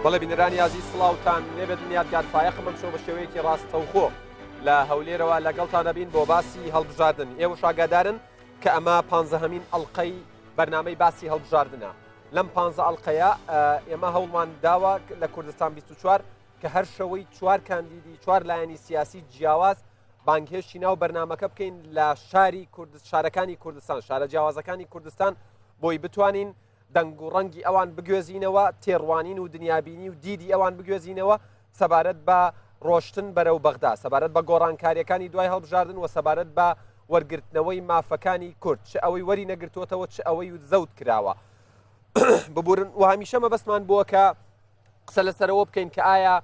بەڵێ بینەرانی یازی سڵاوتان لێبێت میادگار فایەقم ئەم شەو بە شێوەیەکی ڕاستەوخۆ لە هەولێرەوە لەگەڵتان دەبین بۆ باسی هەڵبژاردن. ئێوە شاگادارن کە ئەمە 15هەمین ئەڵقەی بەرنامەی باسی هەڵبژاردنە. لەم 15 ئەڵقەیە ئێمە هەوڵمان داوە لە کوردستان 24 کە هەر شەوەی 4 کاندیدی 4 لایەنی سیاسی جیاواز بانگهێشتی ناو بەرنامەکە بکەین لە شارەکانی کوردستان، شارە جیاوازەکانی کوردستان، بۆی بتوانین دەنگ و ڕەنگی ئەوان بگوێزینەوە، تێڕوانین و دنیابینی و دیدی ئەوان بگوێزینەوە سەبارەت بە ڕۆشتن بەرەو بەغدا، سەبارەت بە گۆڕانکاریەکانی دوای هەڵبژاردن و سەبارەت بە وەرگرتنەوەی مافەکانی کورد، چ ئەوەی وەری نەگرتووەتەوە چ ئەوەی زەوت کراوە. ببورن و هەمیشە مەبەستمان بووە کە قسە لەسەرەوە بکەین کە ئایا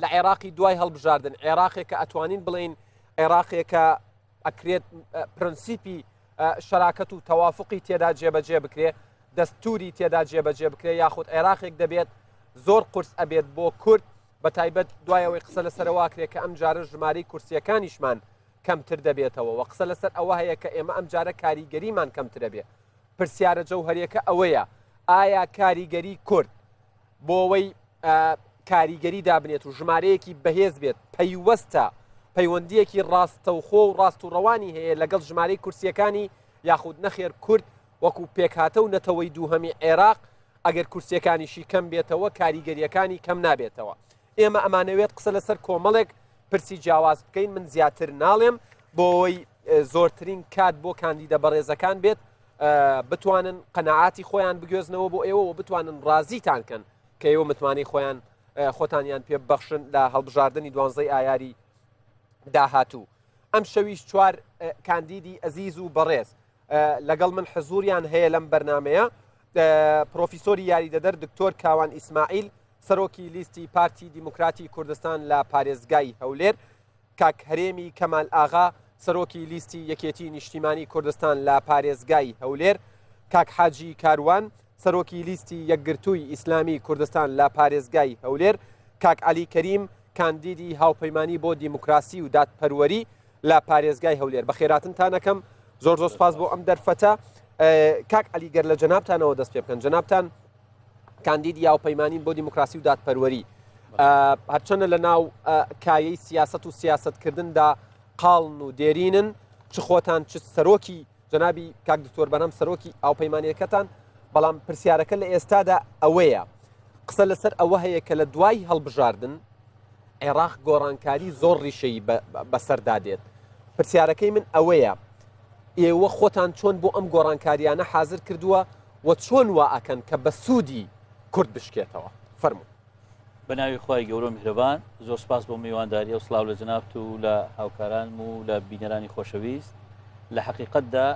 لە عێراقی دوای هەڵبژاردن عێراقێکە ئەتوانین بڵێن عێراقێکە ئەکرێت پرەنسیپی شەراکەت و تەوافقی تێدا جێبەجێ بکرێ، دەستوری تێدا جێبەجێ بکرێ، یاخود عێراقێک دەبێت زۆر قورس ئەبێت بۆ کورد بە تایبەت دوایەوەی قسە لەسەرەواکرێ کە ئەم جارە ژمارەی کورسیەکانیشمان کەمتر دەبێتەوە و قسە لەسەر ئەوە هەیە کە ئێمە ئەم جارە کاریگەریمان کەمترە بێ. پرسیارە جەوهەریەکە ئەوەیە، ئایا کاریگەری کورد بۆەوەی کاریگەری دابنێت و ژمارەیەکی بەهێز بێت پەیوەستە پەیوەندیەکی ڕاستەوخۆ و ڕاست و ڕەوانی هەیە لەگەڵ ژمارەی کورسیەکانی یاخود نەخێر کورد وەکو پێکهاتە و نەتەوەی دووهەمی عێراق ئەگەر کورسیەکانیشی کەم بێتەوە کاریگەریەکانی کەم نابێتەوە. ئێمە ئەمانەوێت قسە لەسەر کۆمەڵێک پرسی جیاواز بکەین، من زیاتر ناڵێم بۆەوەی زۆرترین کات بۆ کاندیدە بەڕێزەکان بێت بتوانن قەنەعاتی خۆیان بگوێزنەوە بۆ ئێوە و بتوانن ڕازیتان کەن کە ئێوە متمانی خۆتانیان پێ بەخشن لە هەڵبژاردننی 12 ئایاری داهاتوو. ئەم شەویش 4 کاندیدی ئەزیز و بەڕێز لەگەڵ من حزوریان هەیە لەم بەرنمەیە. پرۆفیسۆری یاریدەدەر دکتۆر کاوان ئیسماعیل، سەرۆکی لیستی پارتی دیموکراتی کوردستان لە پارێزگای هەولێر، کاک هەرێمی کەمال ئاغا، سەرۆکی لیستی یەکێتی نیشتیمانی کوردستان لە پارێزگای هەولێر، کاک حاجی کاروان، سەرۆکی لیستی یەکگرتووی ئیسلامی کوردستان لە پارێزگای هەولێر، کاک عەلی کەریم، کاندیدی هاوپەیمانی بۆ دیموکراسی و دادپەروەری لە پارێزگای هەولێر. بە خێراتنتان ئەەکەم، زۆر سپاس بۆ ئەم دەرفەتە. کاک عەلیگەر لە جەنابتانەوە دەست پێ بکەن. جەنابتان کاندیدی هاوپەیمانی بۆ دیموکراسی و دادپەروەری، هەرچەنە لە ناو کایەی سیاست و سیاستکردندا قاڵن و دێرینن، چ خۆتان چ سەرۆکی جەنابی کاک دکتۆر بەرهەم سەرۆکی هاوپەیمانیەکەتان، بەڵام پرسیارەکە لە ئێستادا ئەوەیە، قسە لەسەر ئەوە هەیە کە لە دوای هەڵبژاردن عێراق گۆڕانکاری زۆر ڕیشەی بەسەردادێت. پرسیارەکەی من ئەوەیە، ئێوە خۆتان چۆن بۆ ئەم گۆڕانکاریانە حازر کردووە و چۆن وا ئەکەن کە بە سوودی کورد بشکێتەوە؟ فەرموو. بەناوی خۆی گەورە میهرەبان، زۆر سپاس بۆ میوانداریە و سڵاو لە جەنابت و لە هاوکارانم و لە بینەرانی خۆشەویست. لە حەقیقەتدا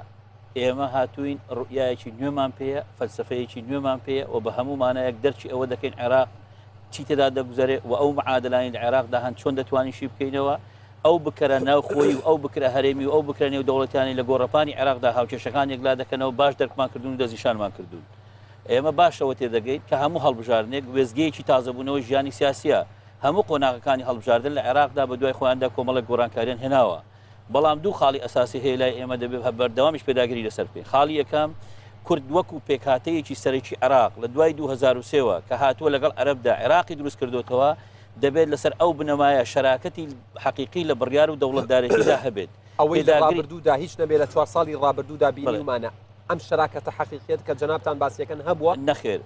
ئێمە هاتوین ڕوئیایەکی نوێمان پێیە، فەلسەفەیەکی نوێمان پێیە و بە هەمومانە یەک دەرچی ئەوە دەکەین عێراق چی تێدا دەگوزارێ و ئەو معادلانی لە عێراقدا هەند چۆن دەتوانیشی بکەینەوە، ئەو بکرە ناوخۆی و ئەو بکرە هەرێمی و ئەو بکرە نێو دەوڵەتانی لە گۆڕەپانی عێراقدا هاوکێشەکان یەکلا دەکەنەوە باش دەرکمان کردوون و دەستنیشانمان کردوون. ئێمە باشەوە تێدەگەین کە هەموو هەڵبژاردنێک وێزگەیەکی تازەبوونەوە ژیانی سیاسیە. هەموو قۆناغەکانی هەڵبژاردن لە عێراقدا بە دوای خۆیاندا کۆمەڵێک گۆڕانکاریان هێناوە، بەڵام دوو خاڵی ئەساسی هەیە لای ئێمە دەبێت بەردەوامیش پێداگیری لەسەر پێ. خاڵی یەکەم، کورد وەکو پێکهاتەیەکی سەرەکی عێراق لە دوای 2003ەوە کە هاتووە لەگەڵ عەرەبدا عێراقی دروست کردوتەوە، دەبێت لەسەر ئەو بنەمایە شەراکەتی حەقیقی لە بڕیار و دەوڵەتدارێتیدا هەبێت. ئەوەی لە ڕابردوودا هیچ نەبێت لە 4 ساڵی ڕابردوودا بینیمانە ئەم شەراکەتە حەقیقیت کە جەنابتان باسیەکەن هەبووە؟ نەخێر،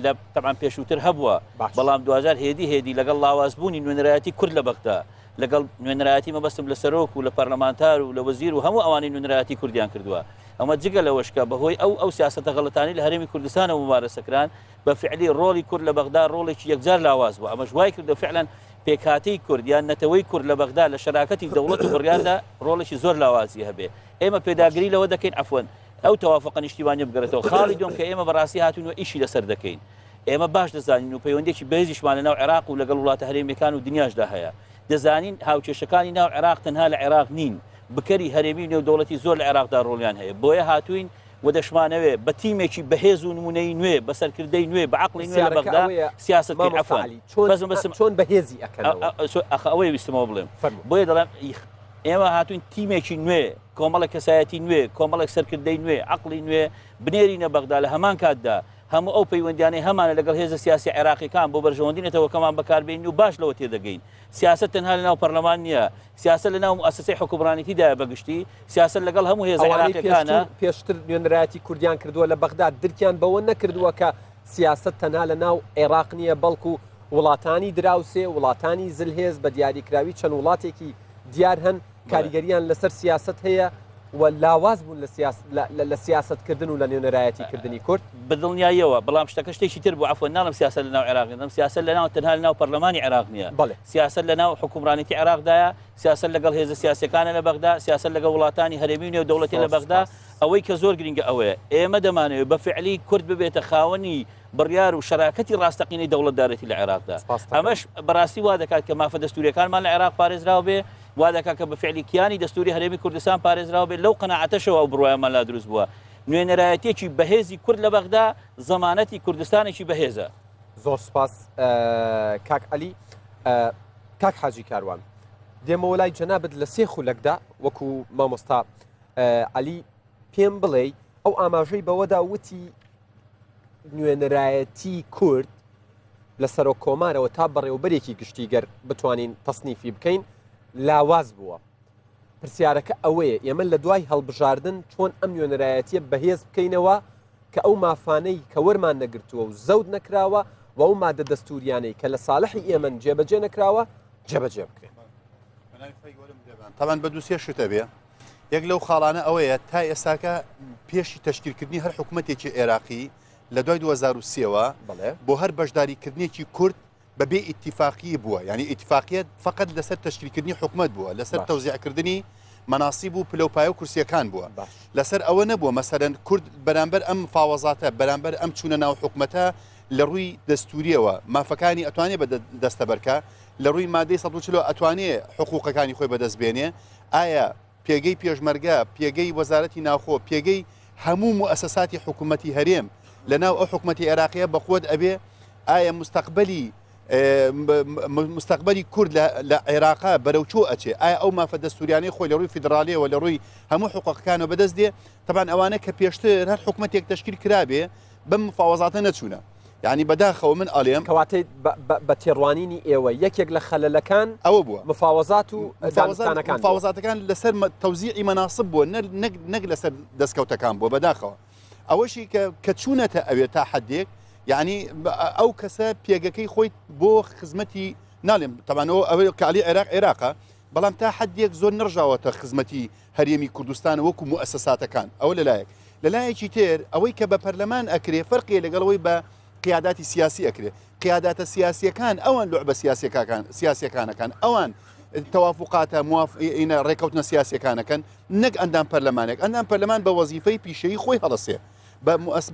لە تەبعاً پێشووتر هەبووە، بەڵام 2000 هێدی لەگەڵ لاوازبوونی نوێنەرایەتی کورد لە بەغدا، لەگەڵ نوێنەرایەتی مەبەستم لە سەرۆک و لە پەرلەمانتار و لە وەزیر و هەموو ئەوانەی نوێنەرایەتی کوردیان کردووە. ئەمە جگە لەوەشکە بەهۆی ئەو سیاسەتە غەڵەتانی لە هەرێمی کوردستانەوە ممارەسەکران، بە فعلی ڕۆڵی کورد لە بەغدا ڕۆڵێکی یەکجار لاواز بووە. ئەمەش وای کردە فعلاً پێکهاتەی کورد یان نەتەوەی کورد لە بەغدا لە شەراکەتی دەوڵەت و بڕیاردا ڕۆڵێکی زۆر لاوازی هەبێ. ئێمە پێداگیری لەوە دەکەین عەفوەن ئەو تەوافقە نیشتیمانی بگرێتەوە. خاڵی دوم کە ئێمە بەڕاستی هاتوون و ئیشی لەسەر دەکەین. ئێمە باش دەزانین و پەیوەندێکی بەهێزیشمان لە ناو عێراق و لەگەڵ وڵاتە هەرێمیەکان و دنیاشدا هەیە. دەزانین هاوکێشەکانی ناو عێراق تەنها لە عێراق نین، بکەری هەرێمی نێو دەوڵەتی زۆر لە عێراقدا ڕۆڵیان هەیە. بۆیە هاتوین و دەشمانەوێ بە تیمێکی بەهێز و نمونەی نوێ بە سەرکردەی نوێ بە عەقڵی نوێ لە بەغدا سیاسەتی عەفوەن چۆن بەهێزی ئەکەنەوە. ئەوەی ویستمەوە بڵێم. بۆیە دەڵێم ئێمە هاتوین تیمێکی نوێ، کۆمەڵە کەسایەتی نوێ، کۆمەڵێک سەرکردەی نوێ، عەقڵی نوێ بنێرینە بەغدا. لە هەمان کاتدا هەموو ئەو پەیوەندیانەی هەمانە لەگەڵ هێزە سیاسی عێراقیەکان بۆ بەرژەوەندینێتەوە کەمان بەکاربێنین و باش لەوە تێدەگەین. سیاست تەنها لەناو پەرلەمان نییە، سیاست لەناو مؤسسەی حکومڕانیتیدایە بەگشتی، سیاست لەگەڵ هەموو هێزە عێراقیەکانە. پێشتر نوێنەرایەتی کوردیان کردووە لە بەغداد، درکیان بەوە نەکردووە کە سیاست تەنها لەناو عێراق نییە، بەڵکو وڵاتانی دراوسێ، وڵاتانی زلهێز بە دیاریکراوی چەند وڵاتێکی دیار هەن کاریگەریان لەسەر سیاست هەیە و لاواز بوون لە سیاستکردن و لە نوێنەرایەتیکردنی کورد بدڵنیایەوە. بەڵام شتەکە شتێکی تر بوو، عەفوەن ناڵم سیاست لەناو عێراق نەم، سیاست لەناو تەنها لەناو پەرلەمانی عێراق نییە، سیاست لەناو حکومڕانیتی عێراقدایە، سیاست لەگەڵ هێزە سیاسیەکانە لە بەغدا، سیاست لەگەڵ وڵاتانی هەرێمی و نێودەوڵەتی لە بەغدا. ئەوەی کە زۆر گرنگە ئەوەیە ئێمە دەمانەوێت بە فعلی کورد ببێتە خاوەنی بڕیار و شەراکەتی ڕاستەقینەی دەوڵەتدارەتی لە عێراقدا. ئەمەش بەڕاستی وا دەکات کە مافە دەستوریەکانمان لە عێراق پارێزراوە بێ، وا دەکات کە بە فعلی کیانی دەستوری هەرێمی کوردستان پارێزراوە بێت. لەو قەناعەتەشەوە ئەو بڕوایەمان لا دروست بووە. نوێنەرایەتێکی بەهێزی کورد لە بەغدا زەمانەتی کوردستانێکی بەهێزە. زۆر سپاس کاک عەلی. کاک حاجی کاروان، دێمەوە لای جەنابەت لە سێ خولەکدا وەکو مامۆستا عەلی پێم بڵێ ئەو ئاماژەی بەوەدا وتی نوێنەرایەتی کورد لە سەرۆک کۆمارەوە تا بەڕێوەبەرێکی گشتیگەر بتوانین تەسنیفی بکەین لاواز بووە. پرسیارەکە ئەوەیە ئێمە لە دوای هەڵبژاردن چۆن ئەم نوێنەرایەتیە بەهێز بکەینەوە کە ئەو مافانەی کە وەرمان نەگرتووە و زەود نەکراوە و ئەو مادە دەستوریانەی کە لە ساڵحی ئێمە جێبەجێ نەکراوە جێبەجێ بکرێن. تاوان بە دووسێ شتە بێ. یەک لەو خاڵانە ئەوەیە تا ئێستاکە پێشی تەشکیلکردنی هەر حکوومەتێکی عێراقی لە دوای 2023ەوە بۆ هەر بەشداریکردنیێکی کورد بەبێ ئیتیفاقی بووە، یعنی ئیتیفاقیەت فقط لەسەر تەشکیلکردنی حکوومەت بووە، لەسەر تەوزیعکردنی مەناسیب و پلەپایە و کورسیەکان بووە. لەسەر ئەوە نەبووە مەسەرەن کورد بەرامبەر ئەم فاوەزاتە بەرامبەر ئەم چوونە ناو حکوومەتە لە ڕووی دەستوریەوە مافەکانی ئەتوانێت بە دەستەبەرکە، لە ڕووی مادەی 140 ئەتوانێت حقوقەکانی خۆی بەدەستبێنێ. ئایا پێگەی پێشمەرگە، پێگەی وەزارەتی ناوخۆ، پێگەی هەموو موئسساتی حکوومەتی هەرێم لەناو ئەو حکوومەتی عێراقیە بەخۆت ئەبێ؟ ئایا مستەقبەلی کورد لە عێراقا بەرەو چۆ ئەچێ؟ ئایا ئەو مافە دەستوریانەی خۆی لە ڕووی فیدراالیەوە لە ڕووی هەموو حقوقەکانەوە بەدەست دێ؟ تەبان ئەوانە کە پێشتر هەر حکوومەتێک تەشکیل کرابێ بەم مفاوەزاتە نەچوونە. یعنی بەداخەوە من ئەڵێم کەواتەی بە تێڕوانینی ئێوە یەکێک لە خەلەلەکان ئەوە بووە مفاوەزات و مفاوەزاتەکان لەسەر تەوزیعی مەناسب بووە نەک لەسەر دەستکەوتەکان بووە. بەداخەوە ئەوەشی کە چوونەتە ئەوێت تا حدێک، یعنی ئەو کەسە پێگەکەی خۆی بۆ خزمەتی ناڵێم تەمانەوە ئەوەی کالی عێراقە، بەڵام تا حدێک زۆر نەڕژاوەتە خزمەتی هەرێمی کوردستان وەکو موئسساتەکان. ئەوە لەلایەکی تر ئەوەی کە بە پەرلەمان ئەکرێ فەرقی لەگەڵەوەی بە قیاداتی سیاسی ئەکرێ. قیاداتە سیاسیەکان ئەوان لعبە سیاسیەکانەکان، ئەوان توافقاتە ڕێکەوتنە سیاسیەکانەکەن، نەک ئەندام پەرلەمانێک. ئەندام پەرلەمان بە وەزیفەی پیشەیی خۆی هەڵەسێ،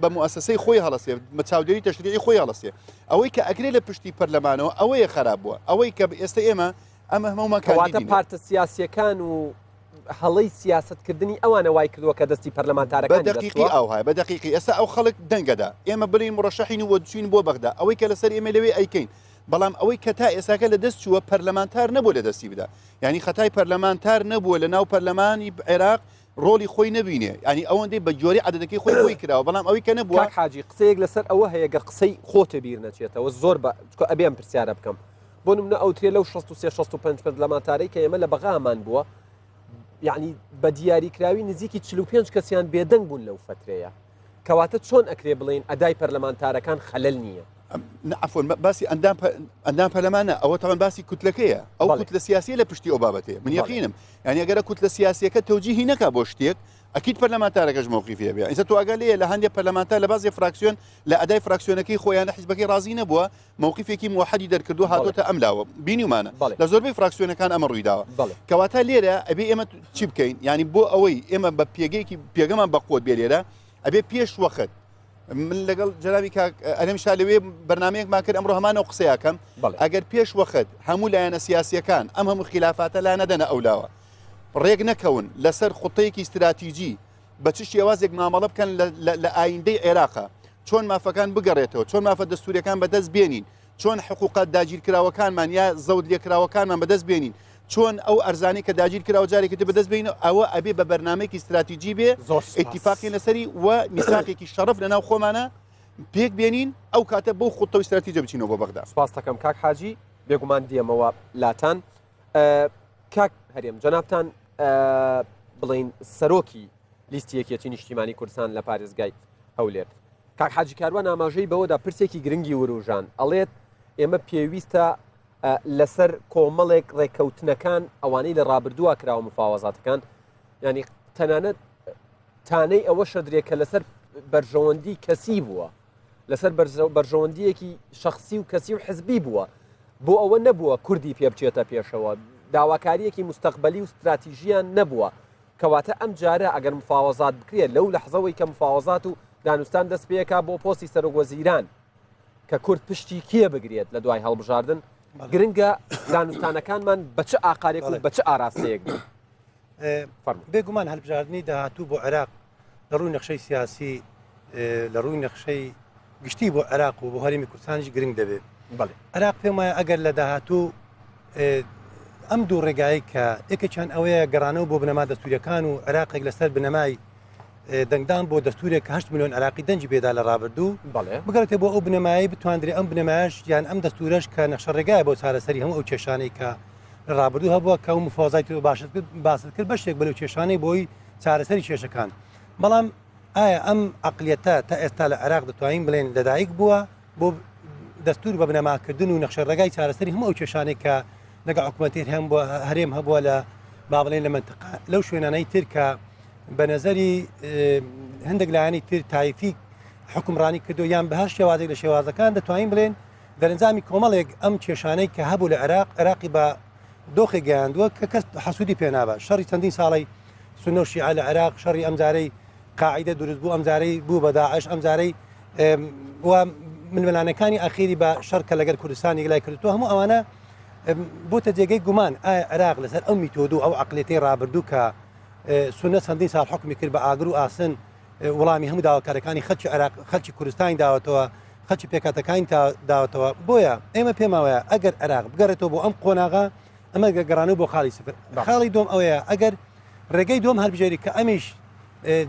بە مؤسسەی خۆی هەڵەسێ، چاودێری تەشریعی خۆی هەڵەسێ. ئەوەی کە ئەگرێ لە پشتی پەرلەمانەوە ئەوەیە خراپ بووە. ئەوەی کە ئێستا ئێمە هەموماکەواتە پارتە سیاسیەکان و هەڵەی سیاستکردنی ئەوانە وای کردووە کە دەستی پەرلەمانتارەکان دقیقی ئەوهای بە دقیقی ئێستا ئەو خەڵک دەنگەدا ئێمە بڵین مڕەشەحین و وەچوین بۆ بەغدا، ئەوەی کە لەسەر ئێمە لەوێ ئەیکەین. بەڵام ئەوەی کە تا ئێساکە لە دەست چووە پەرلەمانتار نەبوو لە دەستی بدا، یعنی خەتای پەرلەمانتار نەبووە لە ناو پەرلەمانی عێراق ڕۆلی خۆی نەبینێ، ینی ئەوەندەی بە جۆری عەدەدەکەی خۆی کراوە. بەڵام ئەوەی کە نەبووە حاجی قسەیەک لەسەر ئەوە هەیە گە قسەی خۆتە بیر نەچێتەوە زۆر ئەبێم پرسیارە بکەم بۆ نمونە ئەو ترێ لەو 63-65 پەرلەمانتارەی کە ئێمە لە بەغامان بووە، یعنی بە دیاریکراوی نزیکی 45 کەسیان بێدەنگ بوون لەو فترەیە. کەواتە چۆن ئەکرێ بڵین ئەدای پەرلەمانتارەکان خەلەل نییە؟ عفوا باسی ئەندام پەرلەمانە ئەوە تاوان باسی کوتلەکەیە، ئەو کوتلە سیاسی لە پشتی ئەو بابەتەیە. من یەقینم یعنی ئەگەرە کوتلە سیاسیەکە تەوجیهی نەکا بۆ شتێک ئەکید پەرلەمانتارەکەش موقیفیە بێ. ئینسا تۆ ئەگەلەیە لە هەندێک پەرلەمانتار لە بازی فراکسیۆن لە ئەدای فراکسیۆنەکەی خۆیان لە حیزبەکەی ڕازی نەبووە، موقیفێکی موحەدی دەرکردو هاتۆتە ئەملاوە بینیمانە لە زۆربەی فراکسیۆنەکان ئەمە ڕوویداوە. کەواتە لێرە ئەبێ ئێمە چی بکەین؟ یعنی بۆ ئەوەی ئێمە بە پێگەمان بەقوت بێ لێرە ئەبێ پێش وەخت من لەگەڵ جەنابی ئەلێم شالوێ بەرنامەیەکمان کرد ئەمڕۆ هەمانەوە قسەیەکەم ئەگەر پێش وەخت هەموو لایەنە سیاسیەکان ئەم هەموو خلافاتە لا نەدەنە ئەولاوە ڕێک نەکەون لەسەر خوتەیەکی استراتیجی بە چ شێوازێک مامەڵە بکەن لە ئایندەی عێراقا، چۆن مافەکان بگەڕێتەوە، چۆن مافە دەستوریەکان بەدەست بێنین، چۆن حقوقات داگیرکراوەکانمان یا زەود لێکراوەکانمان بەدەست بێنین، چۆن ئەو ئەرزانی کە داگیر کراوە جارێکی بەدەست بێنەوە، ئەوە ئەبێ بە بەرنامەیەکی استراتیجی بێ، ئیتیفاقی لەسەری و میساقێکی شەڕف لەناو خۆمانە پێک بێنین ئەو کاتە بۆ خۆتەوە استراتیجە بچینەوە بۆ بەغدا. سپاس دەکەم کاک حاجی بێگومان دیەمەوە لاتان کاک هەرێم جەنابتان بڵین سەرۆکی لیستی یەکێتی نیشتیمانی کوردستان لە پارێزگای هەولێر کاک حاجی کاروان ئاماژەی بەوەدا پرسێکی گرنگی وروژان ئەڵێت ئێمە پێویستە لەسەر کۆمەڵێک ڕێککەوتنەکان ئەوانەی لە ڕابردووە کراوە مفاوەزاتەکان ینی تەنانەت تانەی ئەوە شەدرێکە لەسەر بەرژەوەندی کەسی بووە لەسەر بەرژەوەندیەکی شخصی و کەسی و حزبی بووە بۆ ئەوە نەبووە کوردی پێ بچێتە پێشەوە داواکاریەکی مستەقبلی و استراتیژیان نەبووە کەواتە ئەم جارە ئەگەر مفاوەزات بکرێت لەو لەحظەوەی کە مفاوەزات و دانوستان دەست پێەکە بۆ پۆستی سەرۆکوەزیران کە کورد پشتی کێ بگرێت لە دوای هەڵبژاردن گرنگە دانوستانەکانمان بە چه ئاقارێک و بە چه ئاراستەیەک بێگومان هەڵبژاردننی داهاتوو بۆ عێراق لە ڕووی نەخشەی سیاسی لە ڕووی نەخشەی گشتی بۆ عێراق و بۆ هەرێمی کوردستانیش گرنگ دەبێت عێراق پێم وایە ئەگەر لە داهاتوو ئەم دوو ڕێگایی کە یەکێکیان ئەوەیە گەڕانەوە بۆ بنەما دەستوریەکان و عێراقێک لەسەر بنەمای دەنگدان بۆ دەستورێک کە 8 میلیۆن عراقی دەنجی بێدا لە ڕابردوو بگەڕێتێ بۆ ئەو بنەمایی بتواندرێ ئەم بنەمایش یان ئەم دەستورەش کە نەخشە ڕێگایە بۆ چارەسەری هەموو ئەو کێشانەی کە لە ڕابردوو هەبووە کە و مفاوەزای باست کرد بەشێک بەلەو کێشانەی بۆی چارەسەری کێشەکان بەڵام ئایا ئەم عقلیەتە تا ئێستا لە عێراق دەتوانین بڵێن لەدایک بووە بۆ دەستور بە بنەماکردن و نەخشە ڕێگای چارەسەری هەموو ئەو کێشانێک کە لەگە حکوومەتی هەرێم هەبووە لە با بڵێن لە منتقە لەو شوێنانەی تر کە بە نەزەری هەندێک لایانی تر تایفی حکومڕانی کردو یان بە هەر شێوازێک لە شێوازەکان دەتوانین بڵێن دەرەنجامی کۆمەڵێک ئەم کێشانەی کە هەبوو لە عێراقی بە دۆخی گەیاندووە کە کەس حەسوودی پێنابە شەڕی چەندین ساڵی سونە و شیعە لە عێراق شەڕی ئەمجارەی قاعیدە دروست بوو ئەمجارەی بوو بە داعش ئەمجارەی ململانەکانی ئاخیری بە شەڕکە لەگەر کوردستانی لای کردووە هەموو ئەوانە بۆتە جێگەی گومان ئایا عێراق لەسەر ئەو میتۆد و ئەو عقلێتی ڕابردوو کە سونە چەندین ساڵ حکمی کرد بە ئاگر و ئاسن وەڵامی هەموو داواکارەکانی خەلکی عێراق خەلکی کوردستانی داوەتەوە خەلکی پێکاتەکانی داوەتەوە بۆیە ئێمە پێماوەیە ئەگەر عێراق بگەڕێتەوە بۆ ئەم قۆناغا ئەمە گەڕانەوە بۆ خاڵی سفر خاڵی دۆم ئەوەیە ئەگەر ڕێگەی دۆم هەڵبژێری کە ئەمیش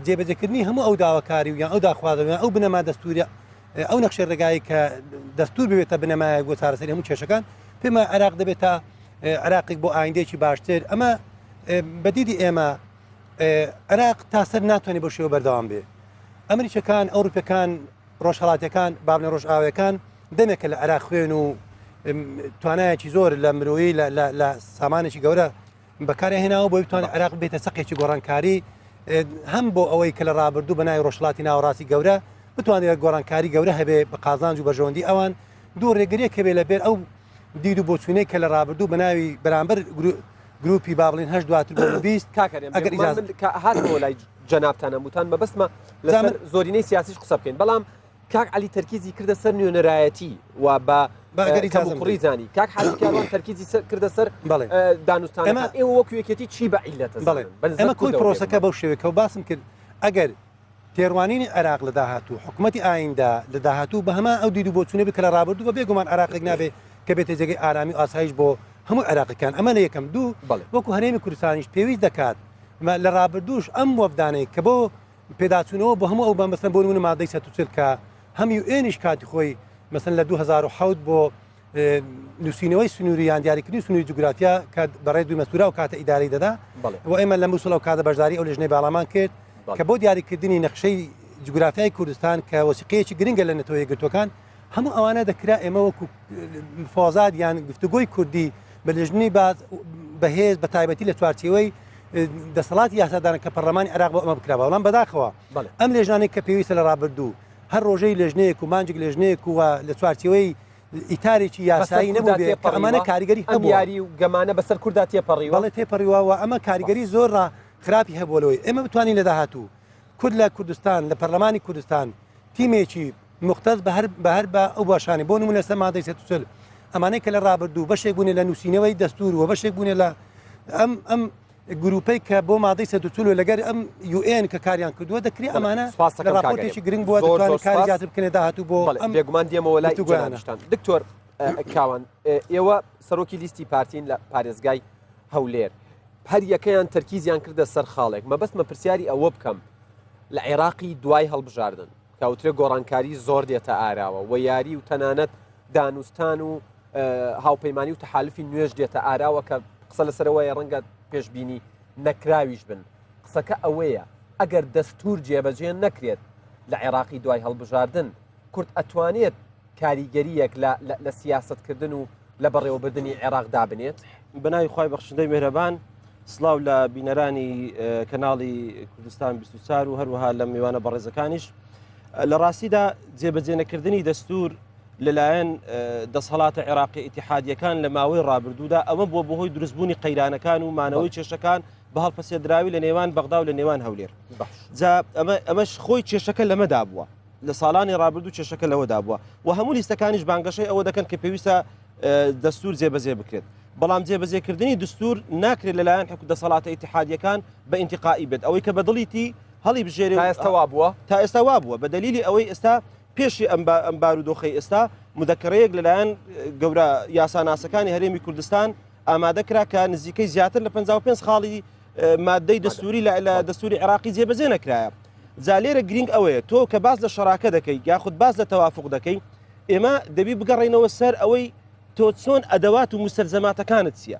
جێبەجێکردنی هەموو ئەو داواکاری و یان ئەو داخوازەوە ئەو بنەما دەستوریە ئەو نەخشە ڕێگایی کە دەستور ببێتە بنەمایە بۆ چارەسەری هەموو کێشەکان پێمە عێراق دەبێتە عێراقێک بۆ ئایندێکی باشتر ئەمە بەدیدی ئێمە عێراق تاسەر ناتوانێت بۆ شێوە بەردەوام بێ ئەمریکەکان ئەوروپەکان ڕۆژهەڵاتەکان بابنە ڕۆژئاویەکان دەمێکە لە عێراق خوێن و توانایەکی زۆر لە مرۆیی لە سامانێکی گەورە بەکارهێناوە بۆ بتوانێت عێراق بێتە سەقێکی گۆڕانکاری هەم بۆ ئەوەی کە لە ڕابردوو بەناوی ڕۆژهەڵاتی ناوەڕاستی گەورە بتوانێت گۆڕانکاری گەورە هەبێ بە قازانج و بەژەوەندی ئەوان دوو ڕێگریە کە بێ لەبێر ئەو دید و بۆچوونەی کە لە ڕابردوو بەناوی بەرامبەر گروپی با بڵێن 8 دواتر بۆ 20 ئەگەر هاتەوە لای جەنابتانە وتان مەبەستمە لەسەر زۆرینەی سیاسیش قسە بکەین بەڵام کاک علی تەرکیزی کردە سەر نوێنەرایەتی و بە قوڕی زانی کاک حاجی کاروان تەرکیزی کردە سەر دانوستانەکان ئێوە وەکو یەکێتی چی بە عیلەتە ئەمە کۆی پرۆسەکە بەو شێوەیە و باسم کرد ئەگەر تێڕوانینی عێراق لە داهاتوو حکوومەتی ئایندا لە داهاتوو بە هەمان ئەو دید و بۆچوونێ بکە لە ڕابردوو بە بێگومان عێراقێک نابێت کە بێتە جێگەی ئارامی و ئاسایش بۆ هەموو عێراقیەکان ئەمە لە یەکەم دوو وەکو هەرێمی کوردستانیش پێویست دەکات لە ڕابردووش ئەم وەفدانەی کە بۆ پێداچوونەوە بۆ هەموو ئەو بە مەسەن بۆ نمونە مادەی 140 کە هەمی و ئێنیش کاتی خۆی مەسەن لە 2007 بۆ نووسینەوەی سنووری یان دیاریکردنی سنووری جوگرافیا کە بەڕێ دوی مەسوورا و کاتە ئیداری دەدا و ئێمە لە مووسڵ و کاتە بەشداری ئەو لەژنەی باڵامان کرد کە بۆ دیاریکردنی نەخشەی جوگرافیای کوردستان کە وەسیقەیەکی گرنگە لە نەتەوە یەکگرتوەکان هەموو ئەوانە دەکرا ئێمە وەکو مفاوەزات یان گفتوگۆی کوردی بە لەژنەی بەهێز بە تایبەتی لە چوارچێوەی دەسەڵاتی یاسادانە کە پەرلەمانی عێراق بۆ ئەمە بکرا بەڵام بەداخەوە ئەم لێژانەی کە پێویستە لە ڕابردوو هەر ڕۆژەی لێژنەیەک و مانجێک لێژنەیەک و لە چوارچێوەی ئیتارێکی یاسایی نەبوو بێ کە ئەمانە کاریگەری یاری و گەمانە بەسەر کووردا تێپەڕیوە بەڵێ تێپەڕیوە ئەمە کاریگەری زۆر خراپی هەبووەوەی ئێمە بتوانین لە داهاتوو کورد لە کوردستان لە پەرلەمانی کوردستان تیمێکی مختەز بە هەر بە ئەو باشانی بۆ نمونە سە مادەی 140 ئەمانەی کە لە ڕابردوو بەشێک بوونێ لە نووسینەوەی دەستور و بەشێک بوونێ لە ئەم گروپەی کە بۆ مادەی 140 لەگەر ئەم UN کە کاریان کردووە دەکری ئەمانە لە راپۆرتێکی گرنگ بووە دەتوانین کاری زیاتر بکەنێ داهاتوو بۆ ئەم بێگومان دێمەوە لای جەنابشتان دکتۆر کاوان ئێوە سەرۆکی لیستی پارتین لە پارێزگای هەولێر هەر یەکەیان تەرکیزیان کردە سەر خاڵێک مەبەستمە پرسیاری ئەوە بکەم لە عێراقی دوای هەڵبژاردن کە کەوترێ گۆڕانکاری زۆر دێتە ئاراوە و یاری و تەنانەت دانوستان و هاوپەیمانی و تەحالفی نوێژ دێتە ئاراوە کە قسە لەسەرەوەی ڕەنگە پێشبینی نەکراویش بن. قسەکە ئەوەیە ئەگەر دەستور جێبەجێ نەکرێت لە عێراقی دوای هەڵبژاردن کورد ئەتوانێت کاریگەریەک لە سیاستکردن و لە بەڕێوەبردننی عێراق دابنێت. بەناوی خوای بەخشندەی مێرەبان سڵاو لە بینەرانی کەناڵی کوردستان 24 و هەروەها لە میوانە بەڕێزەکانیش. لە ڕاستیدا جێبەجێنەکردنی دەستور لەلایەن دەسەڵاتە عێراقی ئیتیحادیەکان لە ماوەی ڕابردوودا ئەمە بۆ بەهۆی دروستبوونی قەیرانەکان و مانەوەی کێشەکان بە هەڵپەسێدراوی لە نێوان بەغدا و لە نێوان هەولێر. ئەمەش خۆی کێشەکە لەمەدا بووە لە ساڵانی ڕابردوو کێشەکە لەوەدا بووە و هەموو لیستەکانیش بانگەشەی ئەوە دەکەن کە پێویستە دەستور جێبەجێ بکرێت. بەڵام جێبەجێکردنی دەستور ناکرێت لەلایەن دەسەڵاتە ئیتیحادیەکان بە ئینتیقائی بێت ئەوەی کە بەدڵیتی هەڵی بژێرێت تا ئێستا وا بووە بە دلیلی ئەوەی ئێستا پێشی ئەم بارودۆخەی ئێستا مودەکەرەیەک لەلایەن گەورە یاساناسەکانی هەرێمی کوردستان ئامادەکرا کە نزیکەی زیاتر لە 55 خاڵی مادەی دەستوری لە دەستوری عێراقی جێبەجێ نەکرایە. جا لێرە گرنگ ئەوەیە تۆ کە باز لە شەراکە دەکەی یاخود باز لە تەوافق دەکەی ئێمە دەبی بگەڕێنەوە سەر ئەوەی تۆ چۆن ئەدەوات و مستەلزەماتەکانت چییە؟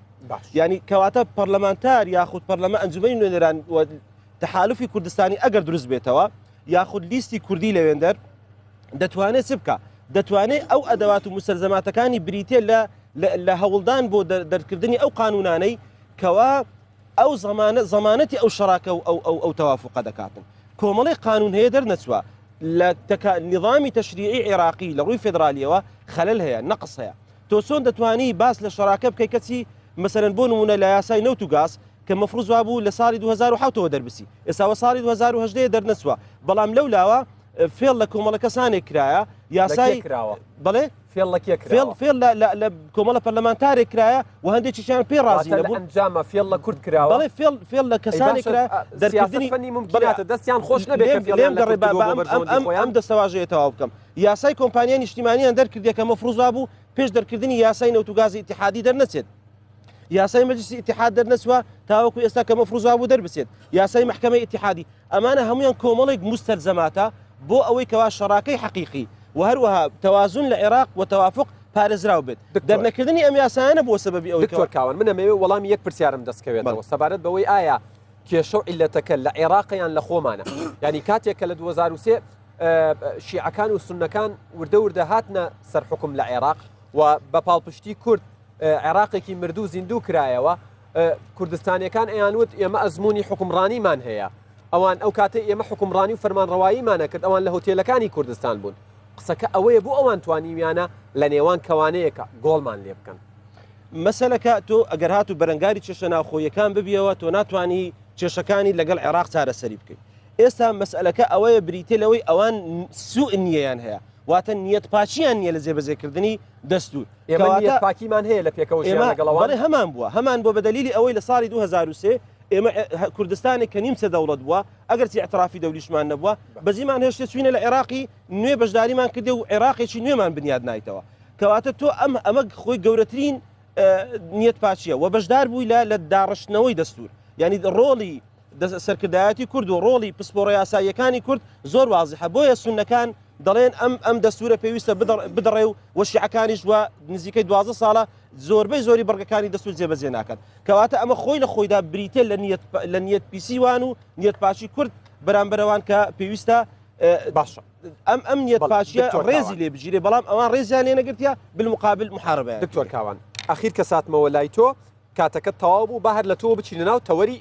ینی کەواتە پەرلەمانتار یاخود پەرلەمە ئەنجومەی نوێنەران تەحالفی کوردستانی ئەگەر دروست بێتەوە یاخود لیستی کوردی لەوێندەر دەتوانێت چ بکە دەتوانێت ئەو ئەدەوات و مستەلزەماتەکانی بریتێ لە هەوڵدان بۆ دەرکردنی ئەو قانونانەی کەوا ئەو زەمانەتی ئەو شەراکە و ئەو تەوافقە دەکاتن. کۆمەڵی قانون هەیە دەرنەچوە لە نظامی تەشریعی عێراقی لە ڕووی فێدرالیەوە خەلەل هەیە نەقص هەیە. تۆ چۆن دەتوانی باس لە شەراکە بکەی کەچی مەسەرەن بۆ نمونە لە یاسای نەوت و گاز کە مەفروض وابوو لە ساڵی 2007ەوە دەربسی ئێستاوە ساڵی 2010 دەرنەچوە بەڵام لەو لاوە فێڵ لە کۆمەڵە کەسانێک کرایە یاسای بڵێ فێڵ لە کۆمەڵە پەرلەمانتارێک کرایە و هەندێکیشیان پێ ڕازی نەبوو ئەنجامە فێڵ لە کورد کراوە بەڵێ فێڵ لە کەسانێک دەرکردنی ممکناتە دەستیان خۆش نەبێت ئەم دەستەواژەیە تەواو بکەم. یاسای کۆمپانیای نیشتیمانیان دەرکردێت کە مەفروض بوو پێش دەرکردنی یاسای نەوت و گازی ئیتیحادی دەرنەچێت. یاسای مەجلیسی ئیتیحاد دەرنەچوە تاوەکو ئێستا کە مەفروض بوو دەربچێت. یاسای محکەمەی ئیتیحادی ئەمانە هەمویان کۆمەڵێک مستەلزەماتە بۆ ئەوەی کەوا شەراکەی حەقیقی و هەروەها تەوازن لە عێراق و تەوافق پارێزراو بێت. دەرنەکردنی ئەم یاسایانە بۆ سەبەبی ئەوەی دکتۆر کاوان منەمەوێ وەڵامی یەک پرسیارم دەستکەوێتەوە سەبارەت بەوەی ئایا کێشە و عیلەتەکە لە عێراقیان لە خۆمانە ینی کاتێک کە لە 2023 شیعەکان و سونەکان وردە هاتنە سەر حکم لە عێراق و بە پاڵپشتی کورد عێراقێکی مردوو زیندوو کرایەوە کوردستانیەکان ئەیانوت ئێمە ئەزمموی حکمڕانیمان هەیە ئەوان ئەو کاتێ ئێمە حکمڕانی و فەرمانڕەواییمانە کرد ئەوان لە هۆتێلەکانی کوردستان بوون. قسەکە ئەوەیە بۆ ئەوان توانیویانە لە نێوان کەوانەیەکە گۆڵمان لێ بکەن. مەسەلەکە تۆ ئەگەر هات و بەرەنگاری کێشە ناوخۆیەکان ببیەوە تۆ ناتوانی کێشەکانی لەگەڵ عێراق چارەسەری بکەیت. ئێستا مەسئلەکە ئەوەیە بریتێ لەوەی ئەوان سوء نیەیان هەیە واتە نیەت پاچیان نییە لە جێبەجێکردنی دەستور پاکیمان هەیە لە پێکەوە هەمان بووە بە دلیلی ئەوەی لە ساڵی 2023 ئێمە کوردستانی کە نیمسە دەوڵەت بووە ئەگەر ئەترافی دەولیشمان نەبووە بەزیمان هێشتە چوینە لە عێراقی نوێ بەشداریمان کردێ و عێراقێکی نوێمان بنیاد نایتەوە کەواتە تۆ ئەمە خۆی گەورەترین نیەت پاچیە و بەشدار بووی لە داڕشتنەوەی دەستور ینی ڕۆڵی سەرکردایەتی کورد و ڕۆڵی پسپۆڕە یاساییەکانی کورد زۆر وازیحە بۆیە سونەکان دەڵێن ئەم دەستورە پێویستە بدڕێ و شیعەکانیش وە نزیکەی 12 ساڵە زۆربەی زۆری بەرگەکانی دەستور جێبەجێ ناکەن کەواتە ئەمە خۆی لە خۆیدا بریتێ لە نیەت پیسیوان و نیەت پاشی کورد بەرامبەرەوان کە پێویستە باشە ئەم نیەت پاشیە ڕێزی لێ بگیرێ بەڵام ئەوان ڕێزیان لێ نەگرتیا بالمقابل محاربە. دکتۆر کاوان ئەخیر کە ساتمەوە لای تۆ کاتەکە تەواو بوو بە هەر لە تۆ بچینە ناو تەوەری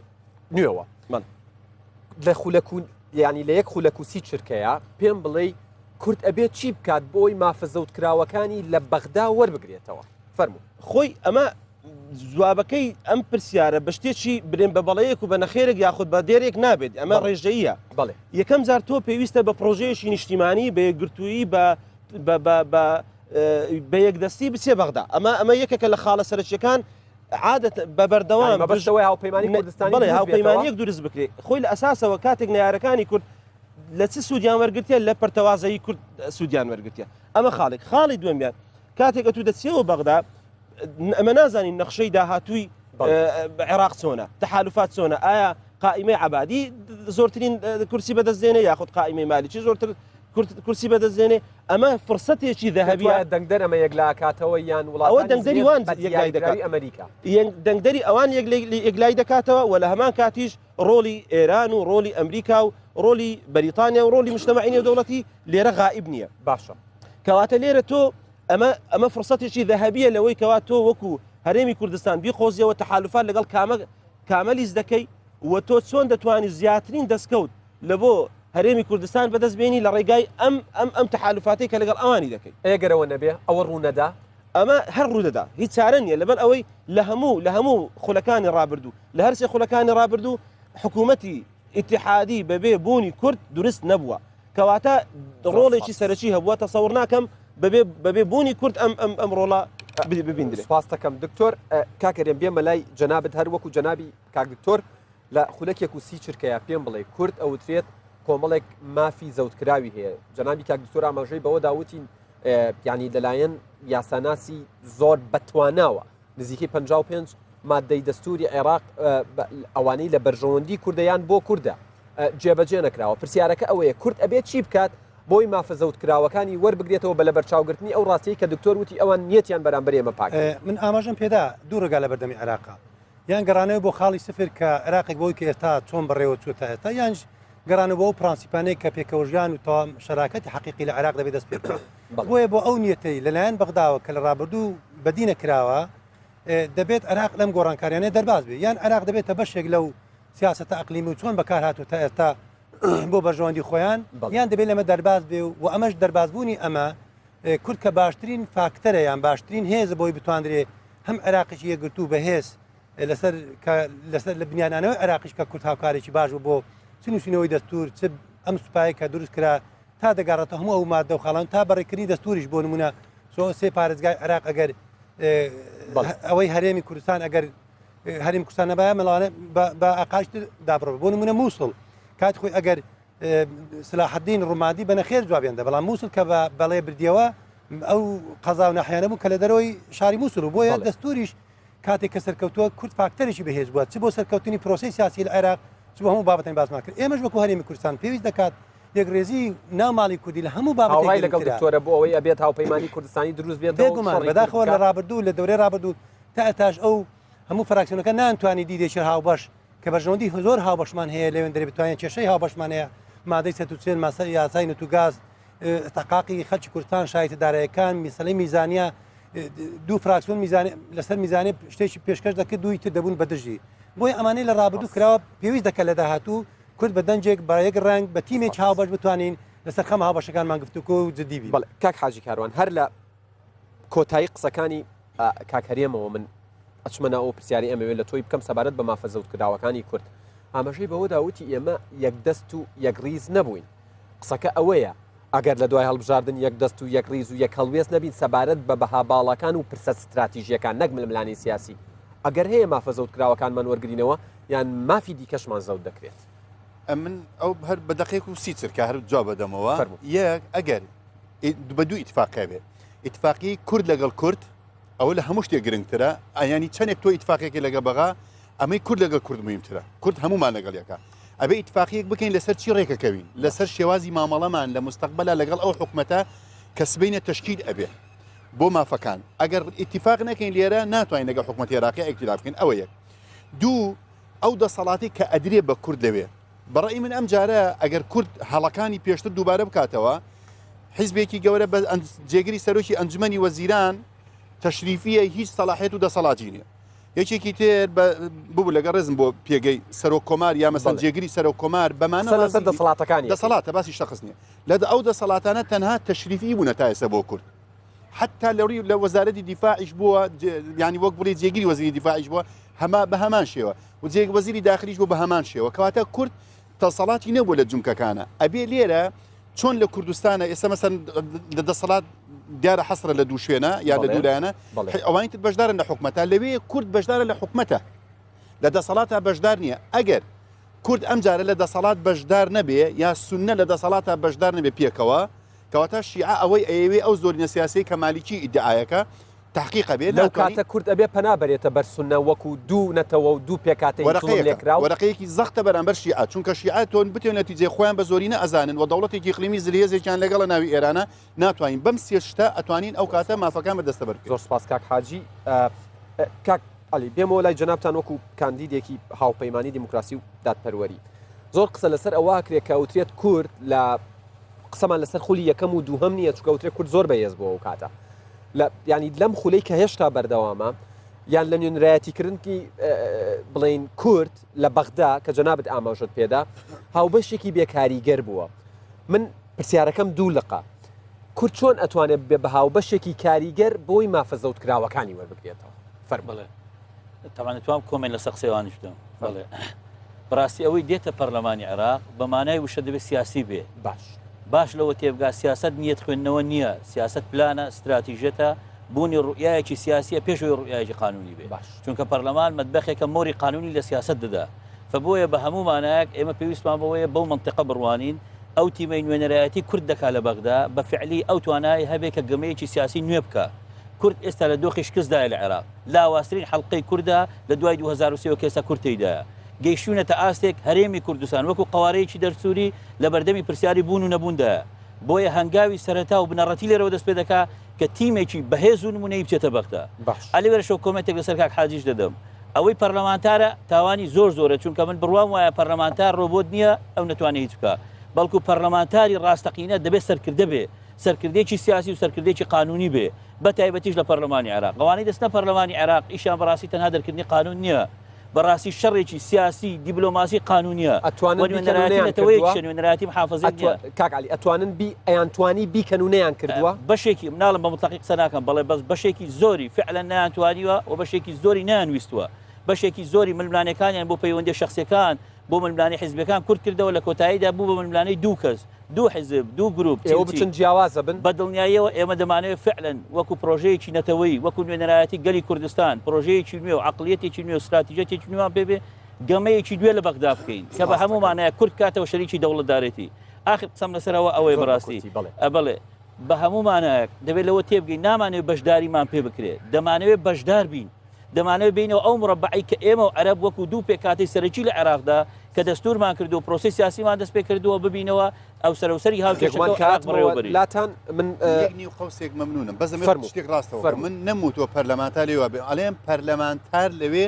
نوێەوە من لە خولەکوون ینی لە یەک خولەکوسی چرکەیە پێم بڵێ کورد ئەبێت چی بکات بۆی مافەزەوتکراوەکانی لە بەغدا وەربگرێتەوە فەرموو خۆی ئەمە جوابەکەی ئەم پرسیارە بە شتێکی برێن بە بەڵەیەک و بە نەخێرێک یاخود بە دێرێک نابێت ئەمە ڕێژەیە بڵێ یەکەم جار تۆ پێویستە بە پرۆژەیەشی نیشتیمانی بە یەکگرتووی بە یەکدەستی بچێ بەغدا ئەمە یەکێکە لە خاڵە سەرچیەکان عادەت بە بەردەوام بەشەوەی هاوپەیمانی کوردستانی بڵێ هاوپەیمانیەک دروست بکرێت خۆی لە ئەساسەوە کاتێک نەیارەکانی کورد لە چ سوودیان وەرگرتێ لە پەرتەوازایی کورد سوودیان وەرگرتێ ئەمە خاڵی دووەمیان کاتێک ئەتو دەچێەوە بەغدا ئەمە نازانین نەخشەی داهاتووی عێراق چۆنە تەحالوفات چۆنە ئایا قائیمەی عەبادی زۆرترین کورسی بەدەستدێنێ یاخود قائیمەی مالیکی زۆرتر کورسی بەدەستێنێ ئەمە فرسەتێکی ذەهەبیە دەنگدەر ئەمە یەکلاکاتەوە یان ئەوە دەنگدەری وان یەکلای دەکات ئەمریکا دەنگدەری ئەوان یەکلای دەکاتەوە و لە هەمان کاتیش ڕۆلی ئێران و ڕۆلی ئەمریکا و ڕۆلی بەریتانیا و ڕۆلی مجتەمەعی نێودەوڵەتی لێرە غائب نییە باشە کەواتە لێرە تۆ ئەمە فرسەتێکی ذەهەبیە لەوەی کەوا تۆ وەکو هەرێمی کوردستان بیخۆزیەوە تەحالوفات لەگەڵ کامەلیز دەکەی و تۆ چۆن دەتوانانی زیاترین دەستکەوت لە بۆ هەرێمی کوردستان بەدەستبێنی لە ڕێگای ئەم تەحالوفاتی کە لەگەڵ ئەوانی دەکەی ئەگەرەوە نەبێ ئەوە ڕوونەدا ئەمە هەر ڕوودەدا هیچ چارە نیە لەبەر ئەوەی لە هەموو خولەکانی ڕابردوو لە هەرسێ خولەکانی ڕابردوو حکوومەتی ئیتحادی بەبێ بوونی کورد دروست نەبووە کەواتە ڕۆڵێکی سەرەکی هەبووە تەسەوڕ ناکەم بەبێ بوونی کورد ئەم ڕۆڵە ببیندرێت سپاس دەکەم دکتۆر کاکەرێن بێمە لای جەنابەت هەر وەکو جەنابی کاک دکتۆر لە خولەکێک و سی چرکەیە پێم بڵێ کورد ئەوترێت کۆمەڵێک مافی زەوتکراوی هەیە جەنابی کاک دکتۆر ئاماژەی بەوە داوتین ینی لەلایەن یاساناسی زۆر بەتواناوە نزیکەی 55 مادەی دەستوری عێراق ئەوانەی لە بەرژەوەندی کوردەیان بۆ کووردە جێبەجێ نەکراوە پرسیارەکە ئەوەیە کورد ئەبێت چی بکات بۆی مافە زەوتکراوەکانی وەربگرێتەوە بە لە بەرچاوگرتنی ئەو ڕاستی کە دکتۆر وتی ئەوان نیەتیان بەرامبەر ئێمە پاک من ئاماژەم پێدا دوو ڕگا لە بەردەمی عێراقا یان گەڕانەوە بۆ خاڵی سفر کە عێراقێک بۆی کە ئێستا چۆن بەڕێوە چوتە ئێستا یانج گەڕانە بۆ ئەو پرانسیپانەی کە پێکەوەژیان و تەواو شەراکەتی حەقیقی لە عێراق دەبێت دەست پێ بکات بۆیە بۆ ئەو نیەتەی لەلایەن بەغداوە کە لە ڕابردوو بەدینە کراوە دەبێت عێراق لەم گۆڕانکاریانەیە دەرباز بێت یان عێراق دەبێتە بەشێک لەو سیاسەتە ئەقلیمی و چۆن بەکار هاتوو تا ئێستا بۆ بەرژەوەندی خۆیان یان دەبێت لەمە دەرباز بێ و ئەمەش دەربازبوونی ئەمە کورد کە باشترین فاکتەرە یان باشترین هێزە بۆی بتواندرێ هەم عێراقیشی یەکگرتوو بەهێز لەسەر لە بنیانانەوەی عێراقیش کە کورد هاوکارێکی باش بۆ چنووسینەوەی دەستور ئەم سوپایی کە دروست کرا تا دەگەڕێتە هەموو ئەو مادە و خاڵان تا بەڕێکردنی دەستوریش بۆ نمونە سێ پارێزگای عێراق ئەگەر ئەوەی هەرێمی کوردستان ئەگەر هەرێمی کوردستان نەبایە مەڵانە بە ئاقاشتر دابڕێ بۆ نمونە مووسڵ کات خۆی ئەگەر سلاحەدین ڕوومادی بەنەخێر جوابیاندا بەڵام مووسڵ کە بەڵێ بردیەوە ئەو قەزا و ناحیانە بوو کە لە دەرەوەی شاری مووسڵ و بۆیە دەستوریش کاتێک کە سەرکەوتووە کورد فاکتەرێکی بەهێز بووە چ بۆ سەرکەوتنی پرۆسی سیاسی لە عێراق چ بۆ هەموو بابەتەی باسمان کرد ئێمەش وەکو هەرێمی کوردستان پێویست دەکات یەکڕێزی ناوماڵی کوردی لە هەموو بابەتی لەگەڵ دکتۆرە بۆ ئەوەی ئەبێت هاوپەیمانی کوردستانی دروست بێت بێگومان بەداخەوە لە ڕابردوو لە دەورەی ڕابردوو تا ئەتاش ئەو هەموو فراکسیۆنەکە نانتوانی دیدێکی هاوبەش کە بەرژەوەندی زۆر هاوبەشمان هەیە لەوێن دەرێ بتوانێت کێشەی هاوبەشمان هەیە مادەی 140 ماسەر یاسای نەتوگاز تەقاقی خەڵکی کوردستان شایەتەدارەکان میسەلەی میزانیا دوو فراکسیۆن لەسەر میزانێ شتێکی پێشکەش دەکرد دوی تر دەبوون بەدژی بۆی ئەمانەی لە ڕابردوو کراوە پێویست دەکە لە داهاتوو کورد بە دەنجێک بە یەک ڕنگ بە تیمێک هاوبەش بتوانین لەسەر خەم هاوبەشەکانمان گفتوگۆ و جدیبی بەڵێ کاک حاجی کاروان هەر لە کۆتایی قسەکانی کاکەرێمەوە من ئەچمەنا ئەو پرسیاری ئەمەوێت لە تۆی بکەم سەبارەت بە مافە زەوتکراوەکانی کورد ئاماژەی بەوە داوتی ئێمە یەکدەست و یەکڕیز نەبووین قسەکە ئەوەیە ئەگەر لە دوای هەڵبژاردن یەکدەست و یەکڕیز و یەک هەڵوێست نەبین سەبارەت بە بەهاباڵەکان و پرسە استراتیژیەکان نەک ململانی سیاسی ئەگەر هەیە مافە زەوتکراوەکانمان وەرگرینەوە یان مافی دیکەشمان زەوت دەکرێت من ئەو هەر بە دقیق و سی چرکە هەر جواب بدەمەوە یەک ئەگەر بە دوو ئیتفاقە بێت ئیتفاقی کورد لەگەڵ کورد ئەوە لە هەموو شتێک گرنگترە ئەیانی چەندێک تۆ ئیتفاقێکی لەگە بەغا ئەمەی کورد لەگەڵ کورد مهمترە کورد هەمومان لەگەڵ یەکە ئەبێ ئیتفاقیەک بکەین لەسەر چی ڕێکەکەوین لەسەر شێوازی مامەڵەمان لە مستەقبەلا لەگەڵ ئەو حکومەتە کە سبەینە تەشکیل ئەبێ بۆ مافەکان ئەگەر ئیتفاق نەکەین لێرە ناتوانین لەگەڵ حکومەتی عێراقی ئیختلاف بکەین ئەوە یەک دوو ئەو دەسەڵاتی کە ئەدرێ بە کورد لەوێ بەڕێی من ئەم جارە ئەگەر کورد هەڵەکانی پێشتر دووبارە بکاتەوە حیزبێکی گەورە بە جێگری سەرۆکی ئەنجومەنی وەزیران تەشریفیە هیچ سەلاحێت و دەسەڵاتی نییە یەکێکی تر بوو لەگە ڕێزم بۆ پێگەی سەرۆک کۆمار یا مەسەن جێگیری سەرۆک کۆمار بەمانە دەسەڵاتەکانی دەسەڵاتە باسی شەخص نییە لە ئەو دەسەڵاتانە تەنها تەشریفی بوونە تا ئێستا بۆ کورد حتا لەوری لە وەزارەتی دیفاعیش بووە ینی وەک بڵێ جێگیری وەزیری دیفاعیش بووە هەما بە هەمان شێوە و جێگ وەزیری داخلیش بوو بە هەمان شێوە کەواتە کورد دەسەڵاتی نەبوو لە جومکەکانە ئەبێ لێرە چۆن لە کوردستانە ئێستا مەسەن لە دەسەڵات دیارە حەسرە لە دوو شوێنە یا لە دوولایەنە ئەوانی تر بەشدارن لە حکومەتە لەوێ کورد بەشدارە لە حکومەتە لە دەسەڵاتە بەشدار نییە ئەگەر کورد ئەم جارە لە دەسەڵات بەشدار نەبێ یا سونە لە دەسەڵاتە بەشدار نەبێ پێکەوە کەواتە شیعە ئەوەی ئەوێ ئەو زۆرینە سیاسی کە مالیکی ئیدعایەکە تحقیق بێت لەو کاتە کورد ئەبێ پەنابەرێتە بەرسونە وەکو دوو نەتەوە و دوو پێکاتەی لێکراوە وەرەقەیەکی زەختە بەرامبەر شیعە چونکە شیعە تۆن بتێن نەتیجێ خۆیان بە زۆری نەئەزانن و دەوڵەتێکی اقلیمی زلهێزێکیان لەگەڵ ناوی ئێرانە ناتوانین بەم سێشتە ئەتوانین ئەو کاتە مافەکان بەدەستە بەرکەوێت. زۆر سپاس کاک حاجی کاک علی بێمەوە لای جەنابتان وەکو کاندیدێکی هاوپەیمانی دیموکراسی و دادپەروەری زۆر قسە لەسەر ئەوە کرێت کە ئەوترێت کورد لە قسەمان لەسەر خولی یەکەم و دووهەم نییە چکە ئەوترێت کورد زۆر بەهێز بۆ ئەو کاتە ینی لەم خولەی کە هێشتا بەردەوامە یان لە نوێنرایەتیکردنی بڵین کورد لە بەغدا کە جەنابەت ئاماژەت پێدا هاوبەشێکی بێکاریگەر بووە. من پرسیارەکەم دوو لقە کورد چۆن ئەتوانێت بێ بە هاوبەشێکی کاریگەر بۆی مافەزەوتکراوەکانی وەربگرێتەوە فەرمەڵێ تاوانتوان کۆمێن لە سەقسەوانیشتم بڵێ بەڕاستی ئەوەی دێتە پەرلەمانی عێراق بەمانای وشە دەبێت سیاسی بێ باش لەوە تێبگا سیاست نیەت خوێندنەوە نییە سیاست پلانە استراتیژێتە بوونی ڕوئایەکی سیاسیە پێشەوەی ڕوئایەکی قانونی بێ چونکە پەرلەمان مەتبەخێکە مۆری قانونی لە سیاست دەدا فبۆیە بە هەموو مانایەک ئێمە پێویستمان بەوەیە بەو منتیقە بڕوانین ئەو تیمەی نوێنەرایەتی کورد دەکا لە بەغدا بە فعلی ئەو توانای هەبێ کە گەمەیەکی سیاسی نوێ بکە کورد ئێستا لە دۆخی شکستدایە لە عێراق لاوازترین حەڵقەی کوردە لە دوای 2023 کێسە کورتیدایە گەیشتونەتە ئاستێک هەرێمی کوردستان وەکو قوارەیەکی دەرسووری لە بەردەمی پرسیاری بوون و نەبووندایە بۆیە هەنگاوی سەرەتا و بنەڕەتی لێرەوە دەست پێ دەکا کە تیمێکی بەهێز و نمونەی بچێتە بەغدا ئەلێوەرشەو کۆمەتێک لەسەر کاک حاجیش دەدەم ئەوەی پەرلەمانتارە تاوانی زۆرە چونکە من بڕوام وایە پەرلەمانتار ڕۆبۆت نییە ئەو نەتوانێت هیچ بکە بەڵکو پەرلەمانتاری ڕاستەقینە دەبێت سەرکردە بێ سەرکردێکی سیاسی و سەرکردێکی قانونی بێ بە تایبەتیش لە پەرلەمانی عێراق ئەوانەی دەستنە پەرلەمانی عێراق ئیشان بەڕاستی تەنها دەرکردنی قانون نییە بەڕاستی شەڕێکی سیاسی دیبلۆماسی قانونیە نوێنەراتی محافظێت کاکعلی ئەتوانن ئەیانتوانی بیکەنونەیان کردووە بەشێکی مناڵم بە مطلقی قسە ناکەم بەڵێ بەس بەشێکی زۆری فعلا نەیانتوانیوە و بەشێکی زۆری نەیانویستووە بەشێکی زۆری ململانەکانیان بۆ پەیوەندی شخصیەکان بۆ ململانی حیزبەکان کورد کردەوە لە کۆتاییدا بوو بە ململانەی دوو کەس دوو حزب دوو گروپ بچن جیاوازە بن بە دڵنیاییەوە ئێمە دەمانەوێت فعلا وەکو پرۆژەیەکی نەتەوەی وەکو نوێنەرایەتی گەلی کوردستان پرۆژەیەکی نوێ و عقلیەتێکی نوێ و استراتیژەتێکی نوێیان پێبێ گەمەیەکی دوێ لە بەغدا بکەین کە بە هەموومانایە کورد کاتەوە شەریکی دەوڵەتدارێتی آخر قسەم لەسەرەوە ئەوەی بەڕاستی بڵێ بە هەموومانایەک دەبێت لەوە تێبگەین نامانەوێت بەشداریمان پێ بکرێت دەمانەوێت بەشدار بین دەمانەوێت بینەوە ئەو مڕبعی کە ئێمە و عەرەب وەکو دوو پێکاتی سەرەکی لە عێراقدا کە دەستورمان کردو و پرۆسی سیاسیمان دەست پێ کردووە ببینەوە ئەو سەرەوسەری هاوکێشەکەلاتان من قوسێک مەمنونم بەزم شتێک ڕاستەوە من نەموتوە پەرلەمانتار لێوە بێ ئەڵێم پەرلەمانتار لەوێ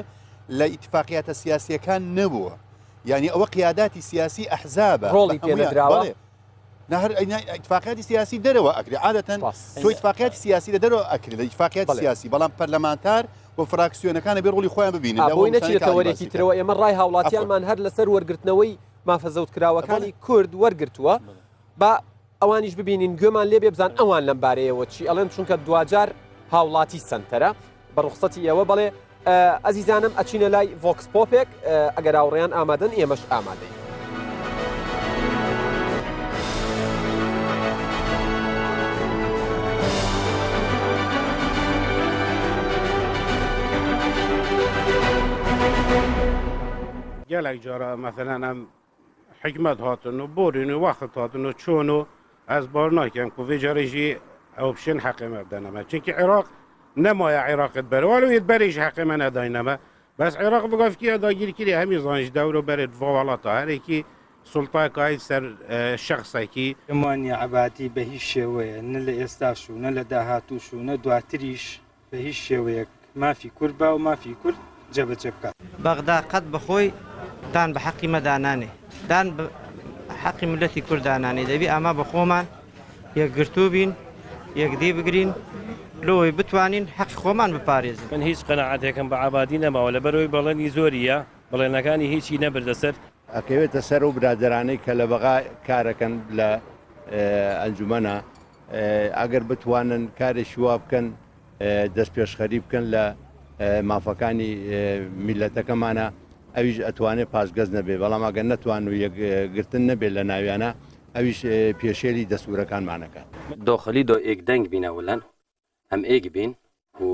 لە ئیتفاقیاتە سیاسیەکان نەبووە یعنی ئەوە قیاداتی سیاسی ئەحزابە ڕۆڵی پێدراوە اتفاقیاتی سیاسی دەرەوە ئەکری عادەتەن تۆ اتفاقیاتی سیاسی لە دەرەوە ئەکری لە اتفاقیات سیاسی بەڵام پەرلەمانتار بۆ فراکسیۆنەکانە بێ ڕۆڵی خۆیان ببینن بۆی نەچێتەوەرێکی ترەوە ئێمە ڕای هاوڵاتیانمان هەر لەسەر وەرگرتنەوەی مافەزەوتکراوەکانی کورد وەرگرتووە با ئەوانیش ببینین گوێمان لێ بێ بزان ئەوان لەم بارەیەوە چی ئەڵێن چونکە دوجار هاوڵاتی سنتەرە بە ڕوخسەتی ئێوە بڵێ ئەزیزانم ئەچینە لای ڤۆکس پۆپێک ئەگەر هاوڕێیان ئامادەن ئێمەش ئامادەین. gelek cara mesela em hikmet hatun û borîn û wext hatun û çûn û ez bar nakim ku vê carê jî ew pişên heqê me bidene me çunkî Iraq nemaye Iraqê bere walo yê berê ji heqê me nedayne me bes Iraq bi gavkiya dagîrkirî hemî zan ji dewr û berê va welata herêkî sultayekayî ser şexsekî Maniye ebatî bi hîç şêweyê ne li êstaş û ne li dahatû û ne duatirîş bi hîç şêweyek mafî Kurd be û mafî Kurd cebecê bike. بەغدا قەت بەخۆی دان بە حەقی مەدانانێ دان بە حەقی ملەتی کوردانانێ دەبی ئەمە بە خۆمان یەکگرتوو بین یەکدی بگرین لۆی بتوانین حەقی خۆمان بپارێزین. من هیچ قەنەعەتێکم بە ئابادی نەماوە لە بەرەوەی بەڵێنی زۆریە بەڵێنەکانی هیچی نەبردەسەر ئەکەوێتە سەر و برادرانەی کە لە بەغا کارەکەن لە ئەنجومەنە ئەگەر بتوانن کارێکی وا بکەن دەست پێشخەری بکەن لە مافەکانی میلەتەکەمانە ئەویش ئەتوانێت پاشگەز نەبێ بەڵام ئەگەر نەتوان و یەکگرتن نەبێت لە ناویانە ئەویش پێشێلی دەسوورەکانمانەکەن داخلی دا ئێک دەنگ بینە ولەن ئەم ئێک بین و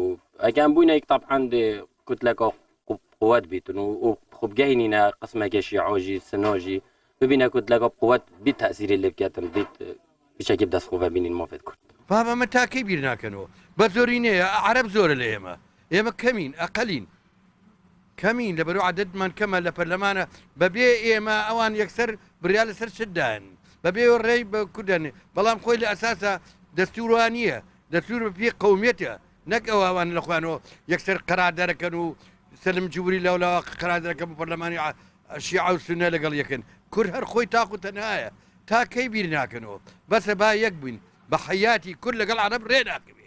ئەگەم بووینەیەک طبعاً کوتلەکە قوت بیتن و خوبگەینینە قسمێکێکی عۆژی سنۆژی ببینە کوتلەکە قوت بیت تەسیری لێ بکاتن بیت بشكل دەستخۆ بینین مۆفێت کورد بابا ئەمە تاکەی بیر ناکەنەوە بە زۆری نەیە عەرەب زۆرە لە ئێمە کەمین ئەقەلین کەمین لە بەرەو عەدەدمان کەمە لە پەرلەمانە بەبێ ئێمە ئەوان یەکسەر بریا لەسەر شدان بەبێ ڕێی بە کوردن بەڵام خۆی لە ئەساسە دەستوروانیە دەستور بە پێی قەومیەتە نەک ئەوان لەخوانەوە یەکسەر قەرار دەرەکەن و سلم جووری لەولاوە قەرار دەرەکەن بە پەرلەمانی شیعە و سونە لەگەڵ یەکەن کورد هەر خۆی تاق و تەنهایە تاکەی بیر ناکەنەوە بەسە با یەک بووین بە حیاتی کورد لەگەڵ عەرەب ڕێ ناکەوێ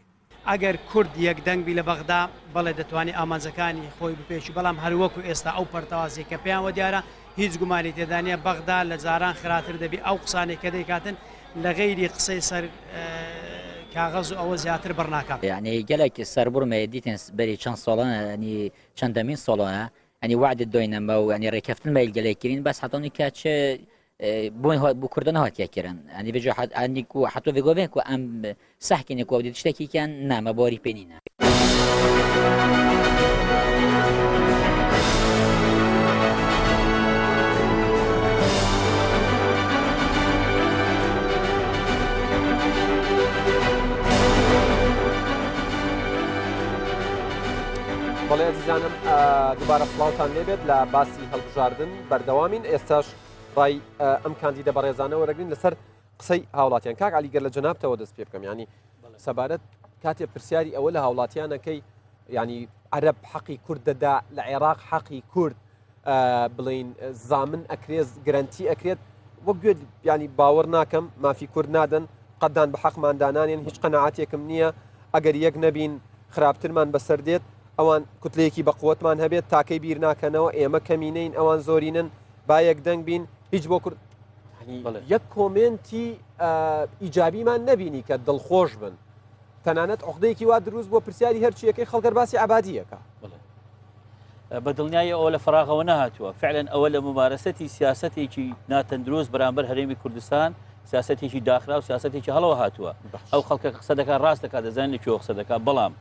ئەگەر کورد یەکدەنگ بی لە بەغدا بەڵێ دەتوانێت ئامانجەکانی خۆی بپێچی بەڵام هەروەکو ئێستا ئەو پەرتەوازی کە پێیان وە دیارە هیچ گومانی تێدانە بەغدا لە جاران خراتر دەبی ئەو قسانێک کە دەیکاتن لە غەیری قسەی سەر کاغەز و ئەوە زیاتر بەرناکات یعنی گەلێکی سەربڕمە دیتن بەری چەند ساڵانە ینی چەندەمین ساڵانە ئەنی وعدت دوێنەمە و ینی ڕێکەفتن مەیل گەلێکردین بەس حتەڵنی کاچە بۆ کوردن هاتیەکردن ئەنی بێژە ئەنی و حتۆ بگۆبێک و ئەم سەحکینێک و دیت شتێکیان نامە بۆری پێنینە بەڵێ عزیزانم دووبارە سڵاوتان لێبێت لە باسی هەڵبژاردن بەردەوامین ئێستاش ڕای ئەم کاندیدە بەڕێزانە وەرەگرین لەسەر قسەی هاوڵاتیان کاک علیگەر لە جەنابتەوە دەست پێ بکەم ینی سەبارەت کاتێ پرسیاری ئەوە لە هاوڵاتیانەکەی ینی عەرەب حەقی کورد دەدا لە عێراق حەقی کورد بڵین زامن ئەکرێت گرنتی ئەکرێت وەک گوێ ینی باوەڕ ناکەم مافی کورد نادەن قەدان بە حەقماندانانیان هیچ قەنەعاتێکم نییە ئەگەر یەک نەبین خراپترمان بەسەر دێت ئەوان کوتلەیەکی بەقوتمان هەبێت تاکەی بیر ناکەنەوە ئێمە کەمینەین ئەوان زۆرینن با یەکدەنگ بین هیچ بۆ کورد یەک کۆمنتی ئیجابیمان نەبینی کە دڵخۆش بن تەنانەت عقدەیەکی وا دروست بۆ پرسیاری هەرچیەکەی خەڵکەر باسی عەبادیەکە بە دڵنیایە ئەوە لە فراغەوە نەهاتووە فعلەن ئەوە لە ممارەسەتی سیاسەتێکی ناتەندروست بەرامبەر هەرێمی کوردستان سیاسەتێکی داخرا و سیاسەتێکی هەڵەوە هاتووە ئەو خەڵکە قسە دەکات ڕاست دەکات دەزانین لەکوێ قسە دەکات بەڵام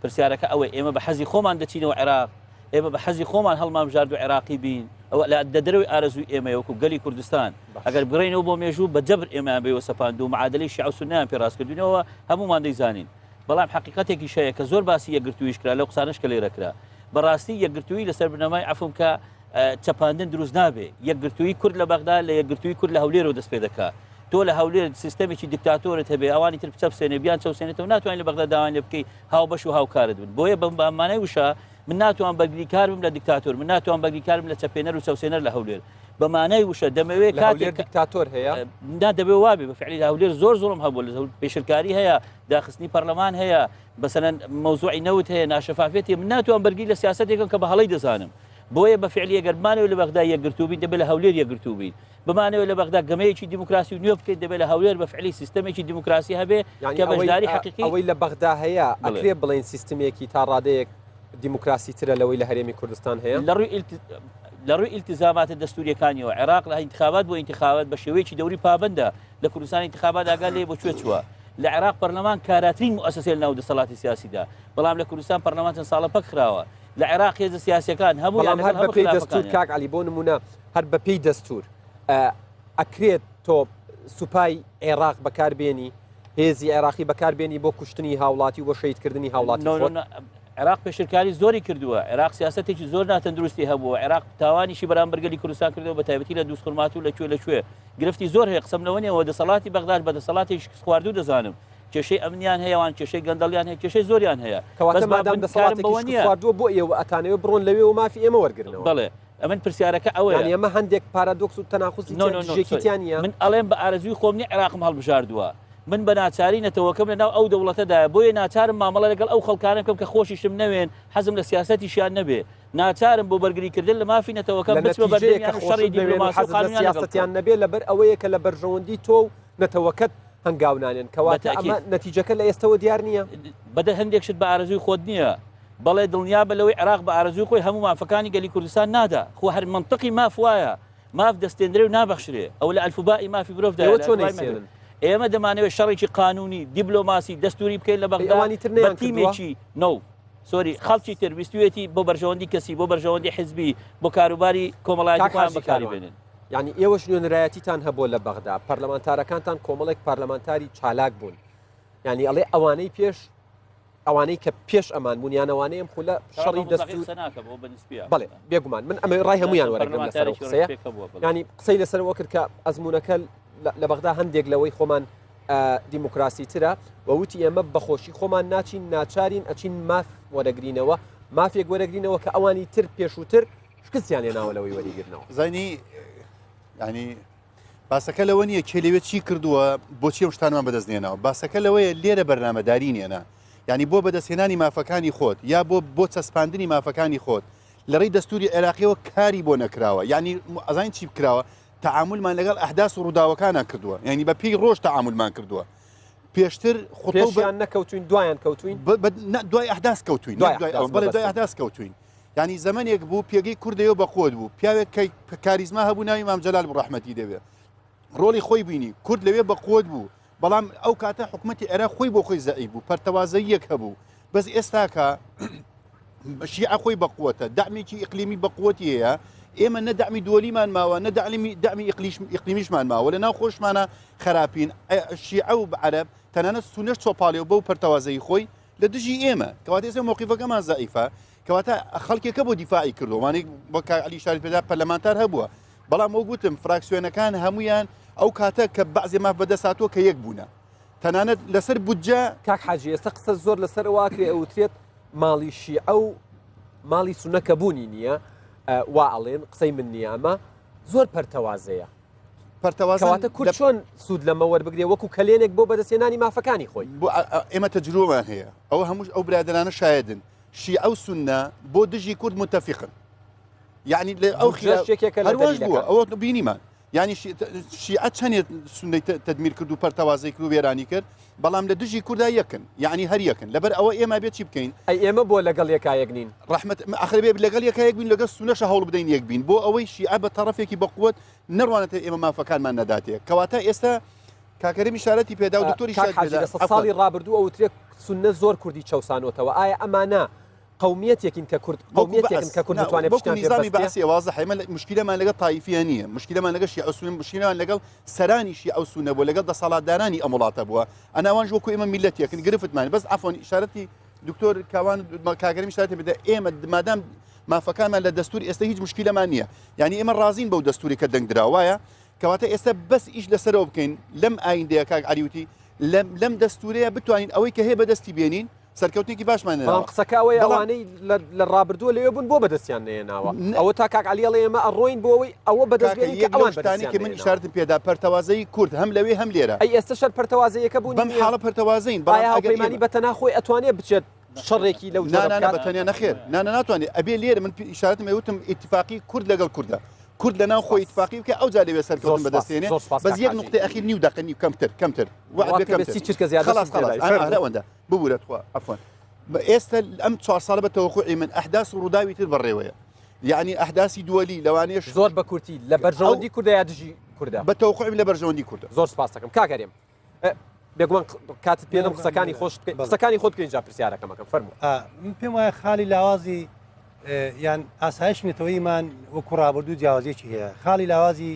پرسیارەکە ئەوە ئێمە بە حەزی خۆمان دەچینەوە عێراق ئێمە بە حەزی خۆمان هەڵمامژارد و عێراقی بین ئەوە لە دەرەوەی ئارەزوی ئێمە وەکو گەلی کوردستان ئەگەر بڕێنەوە بۆ مێژوو بە جەبر ئێمە بێوە سەپاند و معادلەی شیعە و سوننیان پێڕاستکردوینەوە هەمومان دەیزانین بەڵام حقیقەتێکی شەیە کە زۆر باسی یەکگرتوویش کرا لەو قسانش کە لێرەکرا بەڕاستی یەکگرتووی لەسەر بنەمای عەفوم کە چەپاندن دروست نابێ یەکگرتووی کورد لە بەغدا لە یەکگرتووی کورد لە هەولێرەوە دەست پێ دەکات تۆ لە هەولێر سیستەمێکی دیکتاتۆرت هەبێ ئەوانی تر بچە بسێنێ بیان چەوسێنێتەوە ناتوانین لە بەغدا داوان لێ بکەی هاوبەش و هاوکارت بن بۆیە بە ئەمانەی وشە من ناتوان بەرگری کار بم لە دیکتاتۆر من ناتوان بەرگری کار بم لە چەپێنەر و چەوسێنەر لە هەولێر بەمانای وشە دەمەوێت کاتێک دیکتاتۆر هەیە دەبێ وابێ بەفعلی لە هەولێر زۆر زۆڵم هەبوو لە پێشرکاری هەیە داخستنی پەرلەمان هەیە بەسەرەن مەوزوعی نەوت هەیە ناشەفافێتی من ناتوان بەرگری لە سیاسەتێکم کە بە هەڵەی دەزانم بۆیە بەفعلی ئەگەر بمانەوە لە بەغدا یەکگرتووبین دەبێت لە هەولێر یەکگرتووبین بمانەوە لە بەغدا گەمەیەکی دیموکراسی و نوێ بکەیت دەبێت لە هەولێر بەفعلی سیستەمێکی دیموکراسی هەبێ کە بەشداری حەقیقی ئەوەی لە بەغدا هەیە ئەکرێ بڵێن سیستمێکی تا ڕادەیەک دیموکراسی ترە لەوەی لە هەرێمی کوردستان هەیە لە ڕووی ئیلتیزاماتە دەستوریەکانیەوە عێراق لە انتخابات بۆ انتخابات بە شێوەیەکی دەوری پابندە لە کوردستان انتخابات ئاگال لێ بۆ کوێ چووە لە عێراق پەرلەمان کاراترین مؤسسەی لەناو دەسەڵاتی سیاسیدا بەڵام لە کوردستان پەرلەمان چەند ساڵە پەک خراوە لە عێراق هێزە سیاسیەکان هەموو هەر بە پێی دەستور کاک علی بۆ نمونە هەر بە پێی دەستور ئەکرێت تۆ سوپای عێراق بەکاربێنی هێزی عێراقی بەکاربێنی بۆ کوشتنی هاوڵاتی و بۆ شەیدکردنی هاوڵاتی عێراق پێشرکاری زۆری کردووە عێراق سیاسەتێکی زۆر ناتەندروستی هەبووە عێراق تاوانیشی بەرامبەرگەلی کوردستان کردەوە بە تایبەتی لە دووسخورمات و لەکوێ گرفتی زۆر هەیە قسەم لەوەنیەوە دەسەڵاتی بەغداد بە دەسەڵاتێکی خواردوو دەزانم کێشەی ئەمنیان هەیەوان کێشەی گەندەڵیان هەیە کێشەی زۆریان هەیە کەواتە مادام دەسەڵاتێکی خواردووە بۆ ئێوە ئەتانەوە بڕۆن لەوێ و مافی ئێمە وەرگرنەوە بەڵێ ئەمن پرسیارەکە ئەوەیە ئێمە هەندێک پارادۆکس و تەناقوزیێکیتیانە من ئەڵێم بە ئارەزوی خۆمنی عێراقم هەڵبژاردووە من بە ناچاری نەتەوەکەم لەناو ئەو دەوڵەتەدایە بۆیە ناچارم مامەڵە لەگەڵ ئەو خەڵکانە بکەم کە خۆشیشم نەوێن حەزم لە سیاسەتیشیان نەبێ ناچارم بۆ بەرگریکردن لە مافی نەتەوەکەم بچمە بەردەمیان شەڕی دیپلۆماسی و قانونیان سیاسەتیان نەبێ لەبەر ئەوەیە کە لە بەرژەوەندی تۆ و نەتەوەکەت هەنگاونانێن کەواتە ئەمە نەتیجەکە لە ئێستەوە دیار نییە بەدە هەندێک شت بە ئارەزوی خۆت نییە بەڵێ دڵنیا بە لەوەی عێراق بە ئارەزوی خۆی هەموو مافەکانی گەلی کوردستان نادا خۆ هەر منطقی ماف وایە ماف دەستێنرێ و نابەخشرێ ئەو لە ئەلفوبائی مافی برۆفدا ئێمە دەمانەوێت شەڕێکی قانونی دیپلۆماسی دەستوری بکەین لە بەغدا بە تیمێکی نو سۆری خەڵکی تر ویستوێتی بۆ بەرژەوەندی کەسی بۆ بەرژەوەندی حزبی بۆ کاروباری کۆمەڵایەتی بەکاری بێنن یعنی ئێوەش نوێنەرایەتیتان هەبووە لە بەغدا پەرلەمانتارەکانتان کۆمەڵێک پەرلەمانتاری چالاک بوون یعنی ئەڵێ ئەوانەی کە پێش ئەمان بوونیانەوانەیەم خو لە شەڕی دەستور بەڵێ بێگومان من ئەمە ڕای هەمویان وەرەگرم لەسەر قسەیە ینی قسەی لەسەرەوە کرد کە ئەزمونونەکە لە بەغدا هەندێک لەوەی خۆمان دیموکراسی ترە وەوتی ئێمە بەخۆشی خۆمان ناچین ناچارین ئەچین ماف وەرەگرینەوە مافێک وەرەگرینەوە کە ئەوانی تر پێشووتر شکستیان لێناوە لەوەی وەریگرنەوە زانی ینی باسەکە لەوە نییە کێ لەوێت چی کردووە بۆچی شتانمان بەدەستێنەوە باسەکە لەوەیە لێرە بەرنامەداری نێنە ینی بۆ بەدەستێنانی مافەکانی خۆت یا بۆ چەسپاندنی مافەکانی خۆت لە ڕێی دەستوری عێراقیەوە کاری بۆ نەکراوە ینی ئەزان چی بکراوە تعاملمان لەگەڵ ئەحداس و ڕووداوەکانە کردووە ینی بە پێی ڕۆژ تعاملمان کردووە پێشتر خۆیان نەکەوتوین دوایان کەوتوین دوای ئەحداس کەوتوین دوای ئەحداس کەوتوین ینی زمانێک بوو پێگەی کوردەوە بە قۆت بوو پیاوێک کاریزما هەبوو ناوی مام جەلال ڕەحمەتی دەبێت ڕۆڵی خۆی بینی کورد لەوێ بە قۆت بوو بەڵام ئەو کاتە حکوومەتی عێراق خۆی بۆ خۆی زەعیف بوو پەرتەوازەیەک هەبوو بەس ئێستا کە شیعە خۆی بە قووەتە دەعمێکی ئیقلیمی بە قووەتی هەیە ئێمە نەدەعمی دۆلیمان ماوە دەعمی ئیقلیمیشمان ماوە لە ناو خۆشمانە خراپین شیعە و عەرەب تەنانەت سونەش چۆپاڵێ بەو پەرتەوازەی خۆی لە دژی ئێمە کەواتە ئێستا موقیفەکەمان زەعیفە کەواتە خەڵکێکە بۆ دیفاعی کردو وانەی بۆ علی شاری پێدا پەرلەمانتار هەبووە بەڵام ئەو گوتم فراکسیۆنەکان هەمویان ئەو کاتە کە بەعزێ ماف بەدەساتوە کە یەک بوونە تەنانەت لەسەر بودجە کاک حاجی ئێستا قسە زۆر لەسەر واکرێ ئەوترێت ماڵی شیعە و ماڵی سونەکە بوونی نییە وا ئەڵێن قسەی من نییە ئەمە زۆر پەرتەوازەیە پەرتەوازەواتە کورد چۆن سوود لەمە وەربگرێ وەکو کەلێنێک بۆ بەدەستێنانی مافەکانی خۆی بۆ ئێمە تەجروبەمان هەیە ئەوە هەموو ئەو برادرانە شایدن شیعە و سونە بۆ دژی کورد متەفقن یعنی ئەو هەروەش بووە ئەوە بینیمان ینی شیعە چەندێت سونەی تەدمیر کرد و پەرتەوازەی کرد و وێرانی کرد بەڵام لە دژی کووردا یەکن یعنی هەر یەکن لەبەر ئەوە ئێمە بێت چی بکەین ئێمە بۆ لەگەڵ یەکایەک نین ڕەحمەت ئەخربێ لەگەڵ یەکایەک بین لەگەڵ سونەش هەوڵ بدەین یەک بین بۆ ئەوەی شیعە بە تەڕەفێکی بەقووت نەڕوانێت ئێمە مافەکانمان نەداتێ کەواتە ئێستا کاکەرەمی شارەتی پێدا و دکتۆری ساڵی ڕابردوو ئەوترێت سونە زۆر کوردی چەسانەوەتەوە ئایا ئەمانە قومیەتێکین کە کورد قومیەتێکن کە کورد دەتوانێت نظامی باسی واضح حمل مشکلەمان لەگەڵ تایفیە نییە مشکلەمان لەگەڵ شیعە و سونە مشکلەمان لەگەڵ سەرانی شیعە و سونە بووە لەگەڵ دەسەڵاتدارانی ئەم وڵاتە بووە ئەناوان وەکو ئێمە میلەتێکن گرفتمان بەس عەفوەن ئیشارەتی دکتۆر کاوان کاگەرمی شارەتی بدە ئێمە مادام مافەکانمان لە دەستوری ئێستا هیچ مشکلەمان نییە یعنی ئێمە ڕازین بەو دەستوری کە دەنگدراوایە کەواتە ئێستا بەس ئیش لەسەرەوە بکەین لەم ئایندەیە کاک عەلیوتی لەم دەستورەیە بتوانین ئەوەی کە هەیە بەدەستی بێنین سەرکەوتێکی باشمان قسەکەوەی ئەوانەی لە ڕابردووە لەوێ بوون بۆ بەدەستیان نێناوە ئەوە تا کاک عەلیەڵێ ئێمە ئەڕۆین بۆەوەی ئەوە بەدەستێنی کە ئەوانشتانی کە من ئیشارەتم پێدا پەرتەوازەی کورد هەم لەوێ هەم لێرە ئەی ئێستا شەر پەرتەوازەیەکە بوون بەم حاڵە پەرتەوازەین بەڵام بەتەناخۆی ئەتوانێت بچێت شەڕێکی لەو بەتەنیا نەخێر ناتوانێت ئەبێ لێرە من ئیشارەتم وتم ئیتفاقی کورد لەگەڵ کوردە کورد لە ناو خۆی اتفاقی بکە ئەو جا لەوێ سەرکەوتن بەدەستێنێ بەس یەک نقطەی ئەخیر نیو دقنی کەمتر وەندە ببوورێت خوا عەفوەن ئێستا ئەم 4 ساڵە بە تەوەقوعی من ئەحداس و ڕووداوی تر بەڕێوەیە یعنی ئەحداسی دووەلی لەوانەیە زۆر بە کورتی لە بەرژەوەندی کوردە یا دژی کوردە بە تەوەقوعیم لە بەرژەوەندی کوردە زۆر سپاس دەکەم کاگەرێم بێگومان کاتت پێدەم قسەکانی خۆش قسەکانی خۆت بکەین جا پرسیارەکەمەکەم فەرموو من پێم وایە خاڵی لاوازی یان ئاسایش نێتەوەیمان وەکو ڕابردوو جیاوازیەکی هەیە خاڵی لاوازی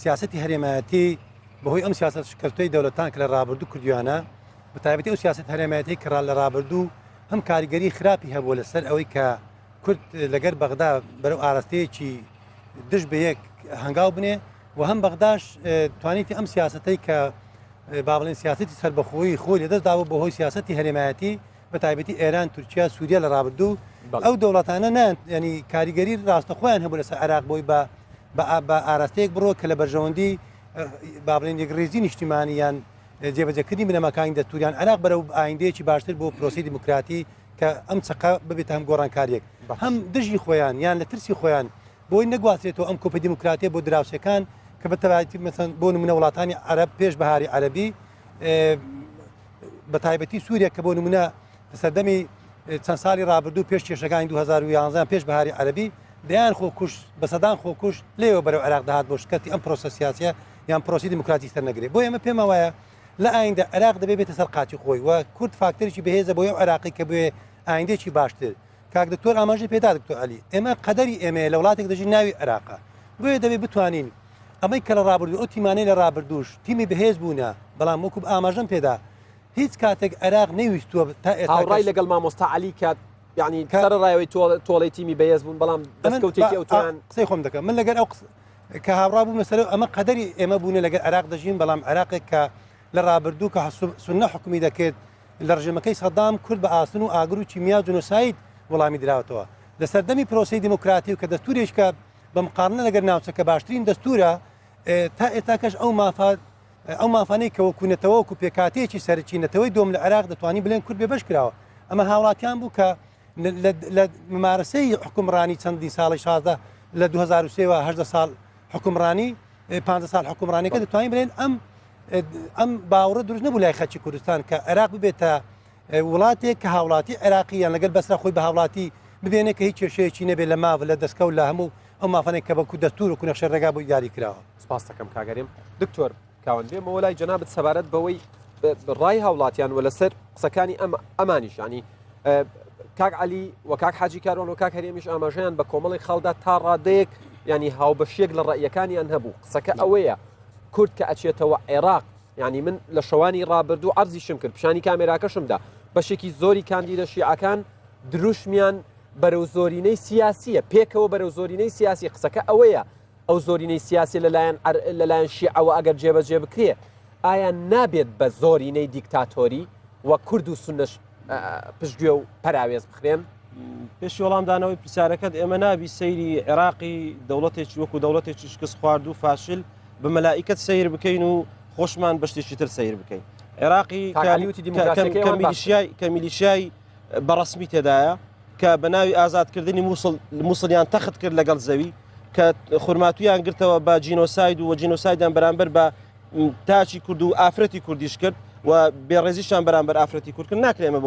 سیاسەتی هەرێمایەتی بەهۆی ئەم سیاست شکردوی دەوڵەتان کە لە ڕابردوو کردویانە بە تایبەتی ئەو سیاست هەرێمایەتی کە لە ڕابردوو هەم کاریگەری خراپی هەبوو لەسەر ئەوەی کە کورد لەگەر بەغدا بەرەو ئاراستەیەکی دش بە یەک هەنگاو بنێ و هەم بەغداش توانیتی ئەم سیاستەی کە با بڵێن سیاسەتی سەربەخۆیی خۆی لەدەستداوە بەهۆی سیاسەتی هەرێمایەتی بە تایبەتی ئێران تورکیا سووریا لە ڕابردوو ئەو دەوڵەتانە ینی کاریگەری ڕاستەخۆیان هەبوو لەسەر عێراق بۆی بە ئاراستەیەک بڕۆ کە لە بەرژەوەندی با بڵێن یەکڕێزی نیشتیمانی یان جێبەجەکردنی بنەماکانی دەستوریان عێراق بەرەو ئایندەیەکی باشتر بۆ پرۆسی دیموکراتی کە ئەم چقا ببێت هەم گۆڕانکاریەک هەم دژی خۆیان یان لە ترسی خۆیان بۆی نەگواترێتەوە ئەم کۆپە دیموکراتیە بۆ دراوسەکان کە بە تەواتی مەسەن بۆ نمونە وڵاتانی عەرەب پێش بەهاری عەرەبی بە تایبەتی سووریا کە بۆ نمونە سەردەمی چەند ساڵی ڕابردوو پێش کێشەکانی 2011 پێش بەهاری عەرەبی دەیان خۆکوش بە سەدان خۆکوش لێوە بەرەو عێراق داهات بۆ شکەتی ئەم پرۆسە سیاسیە یان پرۆسی دیموکراتی سەر نەگرێت بۆ ئێمە پێمە وایە لە ئایندە عێراق دەبێت بێتە سەر قاچی خۆی و کورد فاکتەرێکی بەهێزە بۆ ئەو عێراقی کە بێ ئایندێکی باشتر کاک دکتۆر ئاماژەی پێدا دکتۆر عەلی ئێمە قەدەری ئێمە لە وڵاتێک دەژین ناوی عێراقا بۆیە دەبێت بتوانین ئەمەی کە لە ڕابردوو ئەو تیمانەی لە ڕابردوش تیمی بەهێز بوونە بەڵام وەکو ئاماژەم پێدا هیچ کاتێک عێراق نەیویستووە تا هاوڕای لەگەڵ مامۆستا عەلی کات یعنی سەر ڕایەوەی تۆڵی تیمی بەهێز بوون بەڵام دەستکەوتێکی ئەوتوان قسەی خۆم دەکەم من لەگەر ئەو کە هاوڕا بوو مەسەرە ئەمە قەدەری ئێمە بوونە لەگەر عێراق دەژین بەڵام عێراقێک کە لە ڕابردوو کە سونە حکومی دەکرێت لە ڕژێمەکەی سەدام کورد بە ئاسن و ئاگر و چیمیا جنۆساید وەڵامی دراوەتەوە لە سەردەمی پرۆسی دیموکراتی و کە دەستوریشکە بە مقارنە لەگەر ناوچەکە باشترین دەستورە تا ئێستاکەش ئەو مافانەی کەوەکوونەتەوە وەکو پێکاتەیەکی سەرچینەتەوەی دۆم لە عێراق دەتوانانی بڵێن کورد بێبەش کراوە ئەمە هاوڵاتیان بوو کە لە ممارسەی حکومڕانی چەندی ساڵی 16 لە 2023 ساڵ حکومڕانی 5 ساڵ حکومڕانەکە دەتوانین بڵێن ئەم باوەڕە دروست نەبوو لای خەڵکی کوردستان کە عێراق ببێتە وڵاتێک کە هاوڵاتی عێراقییان لەگەر بەسرا خۆی بە هاوڵاتی ببێنێت کە هیچ کێشەیەکی نەبێت لە ماوە لە دەستکەوت لە هەموو ئەو مافانێک کە بەکو دەستور و نەخشە ڕێگا بۆ یاری کراوە. سپاس دەکەم کاگەریم دکتۆر کاوان بێمەوە لای جەنابەت سەبارەت بەوەی ڕای هاوڵاتیان وە لەسەر قسەکانی ئەمانیشانی کاک عەلی و کاک حاجی کارۆن و کاک هەرێمیش ئاماژەیان بە کۆمەڵی خەڵدا تا ڕادەیەک ینی هاوبەشێک لە ڕەیەکانیان هەبوو قسەکە ئەوەیە کورد کە ئەچێتەوە عێراق ینی من لە شەوانی ڕابردوو عەرزیشم کرد پیشانی کامێراکەشمدا بەشێکی زۆری کاندیدە شیعەکان دروشمیان بەرەو زۆرینەی سیاسیە پێکەوە بەرەو زۆرینەی سیاسی قسەکە ئەوەیە ئەو زۆرینەی سیاسی لەلایەن شیعەوە ئەگەر جێبەجێ بکرێ ئایا نابێت بە زۆرینەی دیکتاتۆری وە کورد و سونەش پشتگوێ و پەراوێز بخرێن پێش وەڵامدانەوەی پرسیارەکەت ئێمە نابی سەیری عێراقی دەوڵەتێکی وەکو دەوڵەتێکی شکست خوارد و فاشل بە مەلائیکەت سیر بکەین و خۆشمان بە شتێکی تر سیر بکەین عێراقی کە میلیشیای بەڕسمی تێدایە کە بە ناوی ئازادکردنی مووسڵیان تەخت کرد لەگەڵ زەوی کە خورماتویان گرتەوە بە جینۆساید و جینۆسایدیان بەرامبەر بە تاچی کورد و ئافرەتی کوردیش کرد و بێڕێزیشان بەرامبەر ئافرەتی کوردکرد ناکرێمە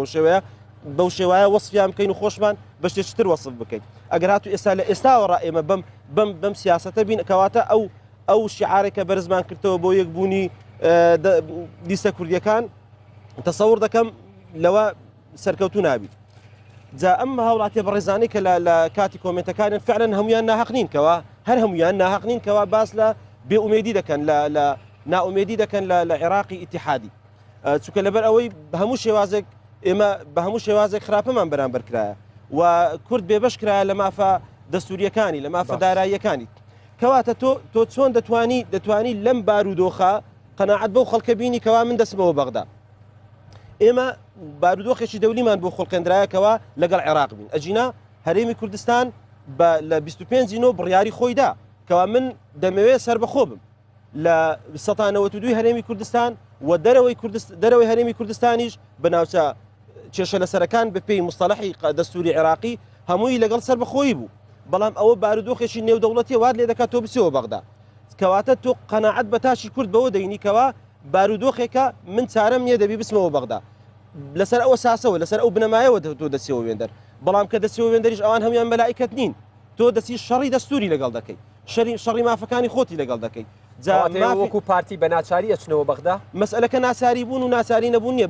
بەو شێوەیە وەصفیان بکەین و خۆشمان بە شتێکی تر وەصف بکەین ئەگەر هاتو ئێستا لە ئێستاوەڕا ئێمە بەم سیاسەتە بین کەواتە ئەو شیعارێکە بەرزمان کردەوە بۆ یەکبوونی لیستە کوردیەکان تەسەوڕ دەکەم لەوە سەرکەوتو نابیت جا ئەم هاوڵاتیە بەڕێزانەی کە لە کاتی کۆمنتەکانیان فعلەن هەمویان ناحەق نین کەوە هەر هەمویان ناحەق نین کەوە باس لە بێئومێدی دەکەن لە ناومێدی دەکەن لە عێراقی ئیتیحادی چونکە لەبەر ئەوەی بە هەموو شێوازێک ئێمە بە هەموو شێوازێک خراپەمان بەرامبەر کرایە و کورد بێبەش کرایە لە مافە دەستوریەکانی لە مافە داراییەکانی کەواتە تۆ چۆن دەتوانی لەم بارودۆخە قەناعەت بەو خەڵکە بینی کەوا من دەسمەوە بەغدا ئێمە بارودۆخێکی دەولیمان بۆ خۆڵقێنرایەکەوە لەگەڵ عێراق بین ئەجینا هەرێمی کوردستان لە 25 بڕیاری خۆیدا کەوا من دەمەوێت سەر بەخۆ بم لە 1992 هەرێمی کوردستان و دەرەوەی هەرێمی کوردستانیش بەناوچە کێشە لەسەرەکان بە پێی مستەلەحی دەستوری عێراقی هەمووی لەگەڵ سەر بەخۆی بوو بەڵام ئەوە بارودۆخێکی نێودەوڵەتی واد لێ دەکات تۆ بچێەوە بەغدا کەواتە تۆ قەناعەت بە تاشی کورد بەوە دەینیکەوە بارودۆخێکە من چارەم نییە دەبی بسمەوە بەغدا لەسەر ئەوە ساسەوە لەسەر ئەو بنەمایەوە تۆ دەسیەوە وێندەر بەڵام کە دەسیەوە وێندەریش ئەوان هەمویان مەلائیکەت نین تۆ دەسی شەڕی دەستوری لەگەڵ دەکەی شەڕی مافەکانی خۆتی لەگەڵ دەکەی وەکو پارتی بە ناچاری ئەچنەوە بەغدا مەسئلەکە ناساری بوون و ناساری نەبوون نییە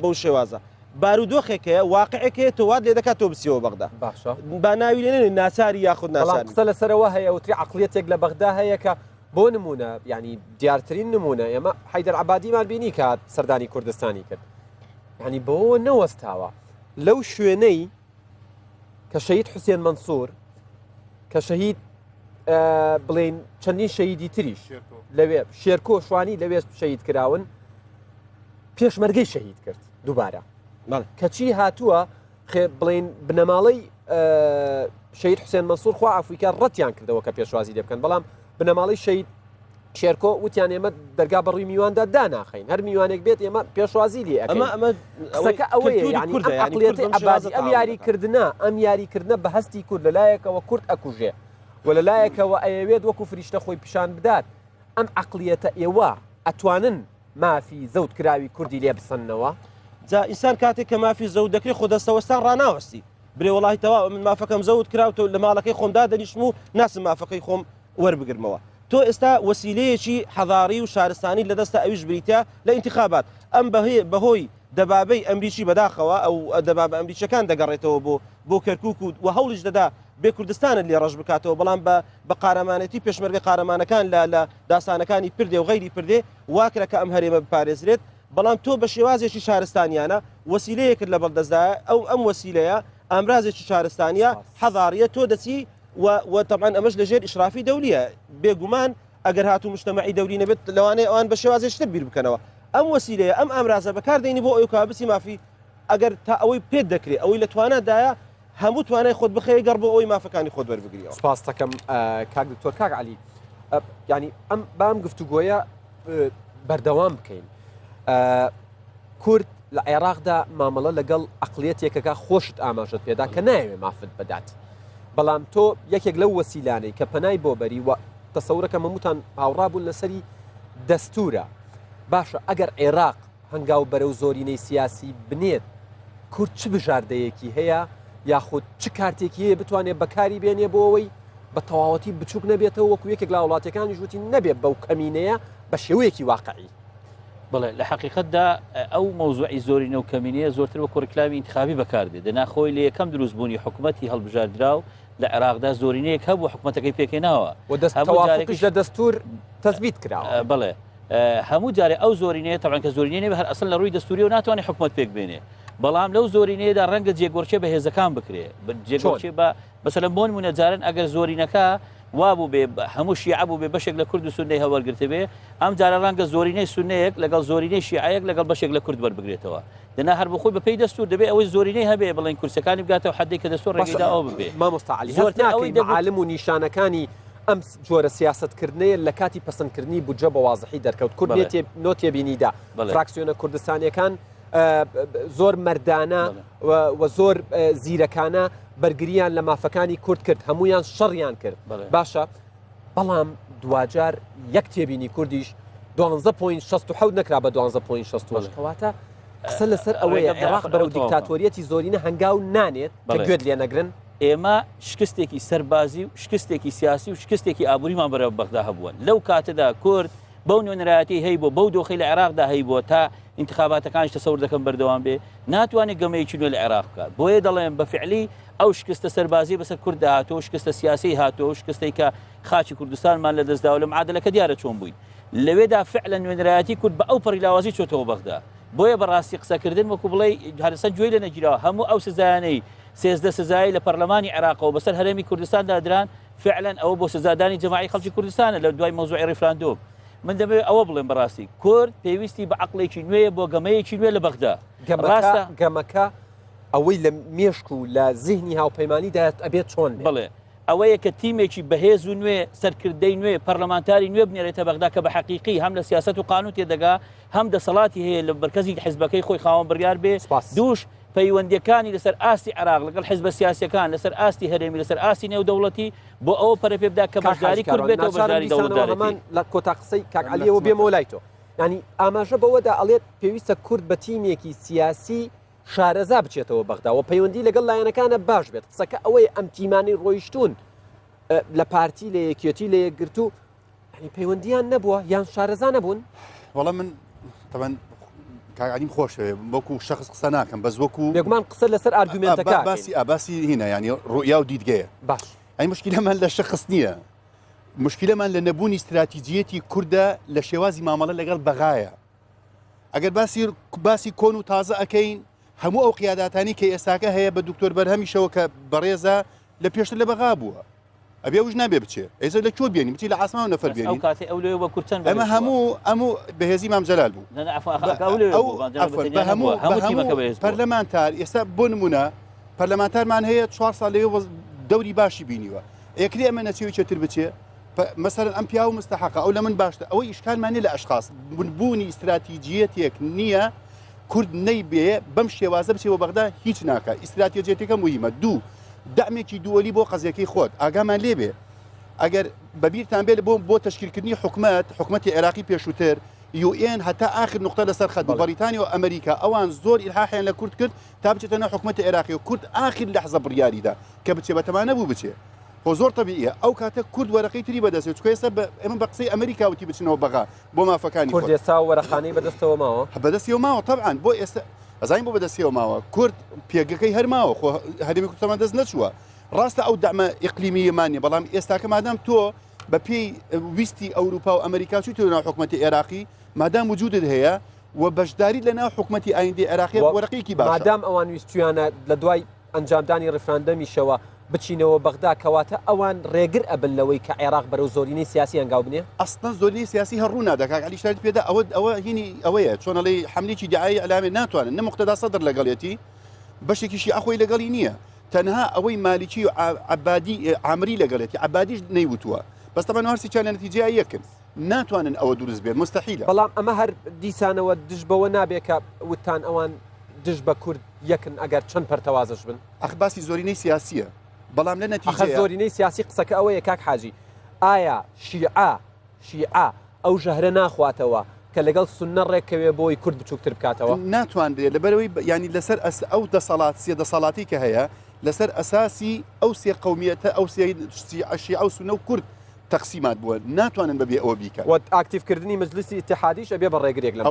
بەو شێوازە بارودۆخێکەیە واقعەکەیە تۆ واد لێ دەکات تۆ بسیەوە بەغدا باشە با ناوی لێنێ ناساری یاخود ناساری قسە لەسەرەوە هەیە وتری عقلێتێک لە بەغدا هەیە کە بۆ نمونە ینی دیارترین نمونە ئێمە حەیدەر عەبادیمان بینی کات سەردانی کوردستانی کرد ینی بۆ نەوەستاوە لەو شوێنەی کە شەهید حوسێن مەنسوور کە شەهید بڵێن چەندین شەهیدی تریش لەوێ شێرکۆ شوانی لەوێ شەهید کراون پێشمەرگەی شەهید کرد دووبارە کەچی هاتووە بڵێن بنەماڵەی شەهید حوسێن مەنسوور خوا ئەفریقا ڕەتیان کردەوە کە پێشوازی لێ بکەن بەڵام بنەماڵی شەهید شێرکۆ وتیان ئێمە دەرگا بەڕووی میواندا داناخین هەر میوانێک بێت ئێمە پێشوازی لێ قسەکە ئەوەیە ینی عقلێتی عەبادی ئەم یاریکردنە بە هەستی کورد لەلایەکەوە کورد ئەکوژێ و لەلایەکەوە ئەیەوێت وەکو فریشتە خۆی پیشان بدات ئەم عقلیەتە ئێوە ئەتوانن مافی زەوت کراوی کوردی لێ بسەنەوە جا ئینسان کاتێک کە مافی زەوت دەکرێت خۆ دەستەوەستان ڕناوەستی برێ وڵی تەوا من مافەکەم زەوت کراوتە لە ماڵەکەی خۆمدا دەنیشم و ناسم مافەکەی خۆم وەربگرمەوە تۆ ئێستا وەسیلەیەکی حەضاری و شارستانی لەدەستە ئەویش بریتە لە ئینتیخابات ئەم بەهۆی دەبابەی ئەمریکی بەداخەوە ئەو دەبابە ئەمریکیەکان دەگەڕێتەوە بۆ کەرکووک و هەوڵش دەدا بێ کوردستانە لێ ڕژ بکاتەوە بەڵام بە قارەمانەتی پێشمەرگە قارەمانەکان لە داسانەکانی پردێ و غەیری پردێ واکرە کە ئەم هەرێمە بپارێزرێت بەڵام تۆ بە شێوازێکی شارستانیانە وەسیلەیەکرد لە بەڵدەستدایە ئەم وەسیلەیە ئامرازێکی شارستانیە حەضاریە تۆ دەچی وطبعا ئەمەش لەژێر ئیشرافی دەولیە بێگومان ئەگەر هاتوو مجتەمەعی دەولی نەبێت لەوانەیە ئەوان بە شێوازێشتر بیر بکەنەوە ئەم وەسیلەیە ئەم ئامرازە بەکاردێنی بۆ ئەوی کا بچی مافی ئەگەر تا ئەوەی پێت دەکرێت ئەوەی لە توانەدایە هەموو توانای خۆت بخەیە گەڕ بۆ ئەوی مافەکانی خۆت وەربگریەوە. سپاس دەکەم کاک دکتۆر کاک عەلی، ینی ئەم بام گفتوگۆیە بەردەوام بکەین. کورد لە عێراقدا مامەڵە لەگەڵ ئەقلیەتێکەکە خۆشت ئاماژت پێدا کە نایوێ مافت بدات، بەڵام تۆ یەکێک لەو وەسیلانەی کە پەنای بۆ بەری و تەسەورەکە مەموتان هاوڕابوون لەسەری دەستورە. باشە ئەگەر عێراق هەنگاو بەرەو زۆرینەی سیاسی بنێت، کورد چ بژاردەیەکی هەیە یاخود چ کارتێکی هەیە بتوانێت بەکاری بێنێ بۆ ئەوەی بە تەواوەتی بچووک نەبێتەوە وەکو یەکێک لە وڵاتەکانی ژووتی نەبێت بەو کەمینەیە بە شێوەیەکی واقعی. بڵێ لە حقیقتدا ئەو مۆزوعی زۆرینە و کەمینەیە زۆرتر وەکو ڕکلامی انتخابی بەکاردێت دەناخۆی لە یەکەم دروستبوونی حکوومەتی هەڵبژاردرا و لە عێراقدا زۆرینەیەک هەبوو حکوومەتەکەی پێکەناوە تەوافقیش لە دەستور تەثبیت کراوە. بڵێ هەموو جارێ ئەو زۆرینەیە تەبعاً کە زۆرینەیە هەر ئەسڵ لە ڕووی دەستوری و ناتوانێت حکوومەت پێک بێنێ، بەڵام لەو زۆرینەیەدا ڕەنگە جێگۆرچێ بە هێزەکان بکرێ جێگۆرچێ بە مەسەلەن بۆ نمونە جارن ئەگەر زۆرینەکە وابوو بێ هەموو شیعە بوو بێ بەشێک لە کورد و سونەی هەوەرگرتە بێ، ئەم جارە ڕەنگە زۆرینەی سونەیەک لەگەڵ زۆرینەی شیعەیەک لەگەڵ بەشێک لە کورد وەربگرێتەوە. دەنا هەر بخۆی بەپێی دەستور دەبێت ئەوەی زۆرینەی هەبێ بڵێن کورسەکانی بگاتەوە حدێک کە دەستور ڕێگەیدا ئەو ببێ. مامۆستا عەلی هەست ناکەی معالم و نیشانەکانی ئەم جۆرە سیاستکردنەیە لە کاتی پەسەندکردنی بودجە بە وازحی دەرکەوت. کورد نۆتێ بینیدا فراکسیۆنە کوردستانیەکان زۆر مەردانە و زۆر زیرەکانە بەرگریان لە مافەکانی کورد کرد، هەمویان شەڕیان کرد. باشە بەڵام دوجار یەک تێبینی کوردیش 12.67 نەکرا بە 12.68 کەواتە قسە لەسەر ئەوەیە عێراق بەرەو دیکتاتۆریەتی زۆرینە هەنگاو نانێت کە گوێت لێ نەگرن. ئێمە شکستێکی سەربازی و شکستێکی سیاسی و شکستێکی ئابووریمان بەرەو بەغدا هەبووە. لەو کاتەدا کورد بەو نوێنەرایەتی هەی بۆ بەو دۆخی لە عێراقدا هەی بۆ تا انتخاباتەکانش تەسەور دەکەم بەردەوام بێ ناتوانێت گەمەیەکی نوێ لە عێراق بکات. بۆیە دەڵێن بە فعلی ئەو شکستە سەربازی بەسەر کورددا هاتۆ، شکستە سیاسی هاتۆ، شکستەی کە خاچی کوردستانمان لە دەستداوە لە معادلەکە دیارە چۆن بووین. لەوێدا فعلا نوێنەرایەتی کورد بە ئەو پەڕیلاوازی چۆتەوە بەغدا. بۆیە بەڕاستی قسەکردن وەکو بڵێ هەرسەر گوێی لە نەگیرەوە هەموو ئەو سزایانەی 13 سزایی لە پەرلەمانی عێراقەوە بەسەر هەرێمی کوردستاندا دران فعلا ئەوە بۆ سزادانی جەماعی خەڵکی کوردستانە لە دوای مەوزوعی ڕیفراندۆم. من دەبێت ئەوە بڵێم بەڕاستی کورد پێویستی بە عەقڵێکی نوێیە بۆ گەمەیەکی نوێ لە بەغدا. گەمەکە ئەوەی لە مێشک و لە زیهنی هاوپەیمانیدا ئەبێت چۆن بڵێ ئەوەیە کە تیمێکی بەهێز و نوێ سەرکردەی نوێ پەرلەمانتاری نوێ بنێرێتە بەغدا کە بە حەقیقی هەم لە سیاست و قانون تێدەگا هەم دەسەڵاتی هەیە لە بەرکەزی حیزبەکەی خۆی خاوەن بڕیار بێ. دووش پەیوەندیەکانی لەسەر ئاستی عێراق لەگەڵ حیزبە سیاسیەکان لەسەر ئاستی هەرێمی لەسەر ئاستی نێودەوڵەتی بۆ ئەوە پەرە پێ بدا کە بەشداری کورد بێتەوە بەشداری دەوڵەتدارەتی. لە کۆتا قسەی کاک عەلیەوە بێمەوە لای تۆ، ینی ئاماژە بەوەدا ئەڵێت پێویستە کورد بە تیمێکی سیاسی شارەزا بچێتەوە بەغدا و پەیوەندی لەگەڵ لایەنەکانە باش بێت. قسەکە ئەوەیە ئەم تیمانی ڕۆیشتون لە پارتی لە یەکێتی لە یەکگرتو پەیوەندیان نەبووە یان شارەزا نەبوون. وەڵام من تەبەن کاگعلیم خۆشەوێ وەکو شخص قسە ناکەم بەس وەکو بێگومان قسە لەسەر ئارگومنتەکە باسی هینە ینی ڕوئیا و دیدگەیە. باش ئەی مشکلەمان لە شخص نییە، مشکلەمان لە نەبوونی استراتیجیەتی کووردە لە شێوازی مامەڵە لەگەڵ بەغایە. ئەگەر باسی کۆن و تازە ئەەکەین هەموو ئەو قیاداتانی کە ئێستاکە هەیە بە دکتۆر بەرهەمیشەوە کە بەڕێزە لە پێشتر لە بەغا بووە ئەبێ وش نابێ بچێ ئێستا لە کۆ بێنی بچی لە ئاسمان نەفەر بێنی ئەمە هەموو بەهێزی مام جەلال بوو بە هەموو پەرلەمانتار ئێستا بۆ نمونە پەرلەمانتارمان هەیە 4 ساڵ لەوێ دەوری باشی بینیوە یەکری ئەمە نەچێوی چێتر بچێ مەسەرەن ئەم پیا و مستەحەقە ئەو لە من باشتە ئەوەی ئیشکالمانێ لە ئەشخاص بوونی استراتیجیەتێک نییە کورد نەیبێ بەم شێوازە بچێەوە بەغدا هیچ ناکە. ئیستراتیجیەتەکە موهیمە. دوو دامێکی دووەلی بۆ قەزیەکەی خۆت ئاگامان لێبێ ئەگەر بەبییرتان بێت بۆ تەشکیلکردنی حکومەتی عێراقی پێشووتر UN هەتا آخر نقطە لەسەر خەت بەریتانیا و ئەمریکا ئەوان زۆر ئیلحاحیان لە کورد کرد تا بچێتە حکومەتی عێراقی و کورد آخر لەحظە بڕیاریدا کە بچێ بەتەمانە بوو بچێ. خۆ زۆر تەبیعیە ئەو کاتە کورد وەرەقەی تری بەدەستێت چکە ئێستا ئێمە بە قسەی ئەمریکا وتی بچنەوە بەغا بۆ مافەکانی کورد ئێستا وەرەخانەی بەدەستەوە ماوە بەدەستیەوە ماوە طبعاً بۆ ئێستا ئەزانین بۆ بەدەستیەوە ماوە کورد پێگەکەی هەرماوە خۆ هەرێمی کوردستان دەست نەچووە ڕاستە ئەو دەمە ئیقلیمیەمانە بەڵام ئێستاکە مادام تۆ بە پێی ویستی ئەوروپا و ئەمریکا چوویتە ناو حکوومەتی عێراقی مادام وجودت هەیە و بەشداری لە ناو حکوومەتی ئایندی عێراقی وەرەقێکی باشە مادام ئەوان ویستویانە لە دوای ئەنجامدانی ڕفراندەمیشەوە بچینەوە بەغدا کەواتە ئەوان ڕێگر ئەبن لەوەی کە عێراق بەرەو زۆرینەی سیاسی ئەنگاو بنێ ئەستان زۆرینەی سیاسی هەڕوو نادەکات علی شارت پێدا ئەوە هینی ئەوەیە چۆنەڵی حملێکی دیعایی ئەلامێ ناتوانن نەمقتەدا سەدر لەگەڵێتی بەشێکیشی ئەخۆی لەگەڵی نییە تەنها ئەوەی مالیکی و عبادی عامری لەگەڵێتی عبادیش نەیوتووە بەس تەمان هەرسی چا لە نەتیجەیە یەکن ناتوانن ئەوە دروست بێت مستحیلە بەڵام ئەمە هەر دیسانەوە دژ بەوە نابێت کە وتان ئەوان دژ بە کورد یەکن ئەگەر چەند پەرتەوازش بن ئەخباسی زۆرینەی سیاسیە بەڵام لە نەتیجە زۆرینەی سیاسی قسەکە ئەوەیە کاک حاجی ئایا شیعە ئەو ژەهرە ناخواتەوە کە لەگەڵ سونە ڕێکەوێ بۆی کورد بچووکتر بکاتەوە ناتوانرێت لەبەرەوەی ینی لەسەر ئەو دەسەڵات سێ دەسەڵاتی کە هەیە لەسەر ئەساسی ئەو سێ قومیەتە ئەو شیعە و سونە و کورد تەقسیمات بووە ناتوانن بەبێ ئەوە بیکەن وە ئاکتیفکردنی مەجلیسی اتحادیش ئەبێ بە ڕێگرێک لە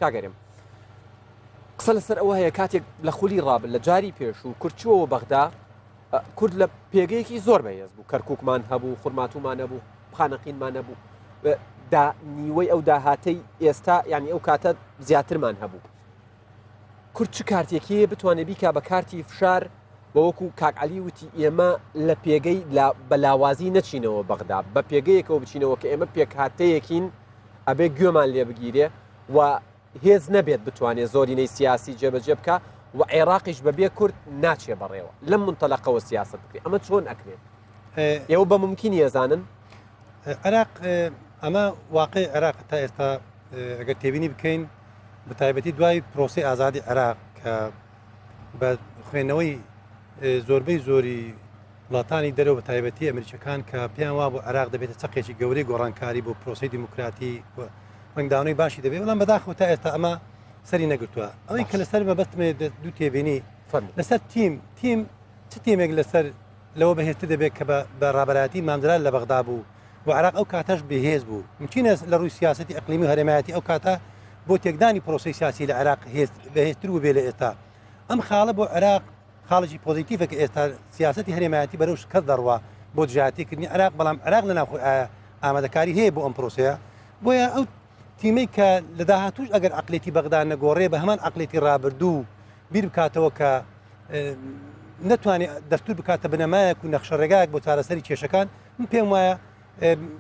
کاگەریم قسە لەسەر ئەوە هەیە کاتێک لە خولی ڕابن لە جاری پێش و کورچووەوە بەغدا کورد لە پێگەیەکی زۆر بەهێز بوو کەرکووکمان هەبوو خورماتومان نەبوو خانەقینمان نەبوو نیوەی ئەو داهاتەی ئێستا ینی ئەو کاتە زیاترمان هەبوو کورد چ کارتێکی بتوانێت بیکا بە کارتی فشار بەوەکو کاکعلی وتی ئێمە لە پێگەی بەلاوازی نەچینەوە بەغدا بە پێگەیەکەوە بچینەوە کە ئێمە پێکهاتەیەکین ئەبێ گوێمان لێ بگیرێ و هێز نەبێت بتوانێت زۆرینەی سیاسی جێبەجێ بکە و عێراقیش بەبێ کورد ناچێ بەڕێوە لەم منتەلەقەوە سیاست بکرێت ئەمە چۆن ئەکرێت ئێوە بە ممکنی ێزانن عراق ئەمە واقع عێراق تا ئێستا ئەگەر تێبینی بکەین بە تایبەتی دوای پرۆسی ئازادی عێراق کە بە خوێندنەوەی زۆربەی زۆری وڵاتانی دەرەوە بە تایبەتی ئەمریکەکان کە پێیان وا بۆ عێراق دەبێتە چەقێکی گەورەی گۆڕانکاری بۆ پرۆسی دیموکراتی ڕنگداونەی باشی دەبێت بەڵام بەداخەوە تا ئێستا ئەمە سەری نەگرتووە ئەوەی کە لەسەر مەبەستمێ دوو تێبینی لەسەر تیم چ تیمێک لەسەر لەوە بەهێزتر دەبێت کە بە ڕابەتی مامزرا لە بەغدا بوو و عراق ئەو کاتەش بەهێز بوو ممکنە لە ڕووی سیاستی ئەقلیمی و هەرێمایەتی ئەو کاتە بۆ تێکدانی پرۆسی سیاسی لە عراق بەهێزتر و بێ لە ئێستا ئەم خاڵە بۆ عراق خاڵێکی پۆزیتیڤە کە ئێستا سیاستی هەرێمایەتی بەرەو کەس دەڕوە بۆ دژاتیکردنی عراق بەڵام عراق لە ناوخۆی ئامادەکاری هەیە بۆ ئەم پرۆسەیە بۆیە ئەو تیمەی کە لە داهاتوش ئەگەر عقلێتی بەغدا نەگۆڕێ بە هەمان عقلێتی ڕابردوو بیر بکاتەوە کە نەتوانێت دەستور بکاتە بنەمایەک و نەخشە ڕێگایەک بۆ چارەسەری کێشەکان من پێم وایە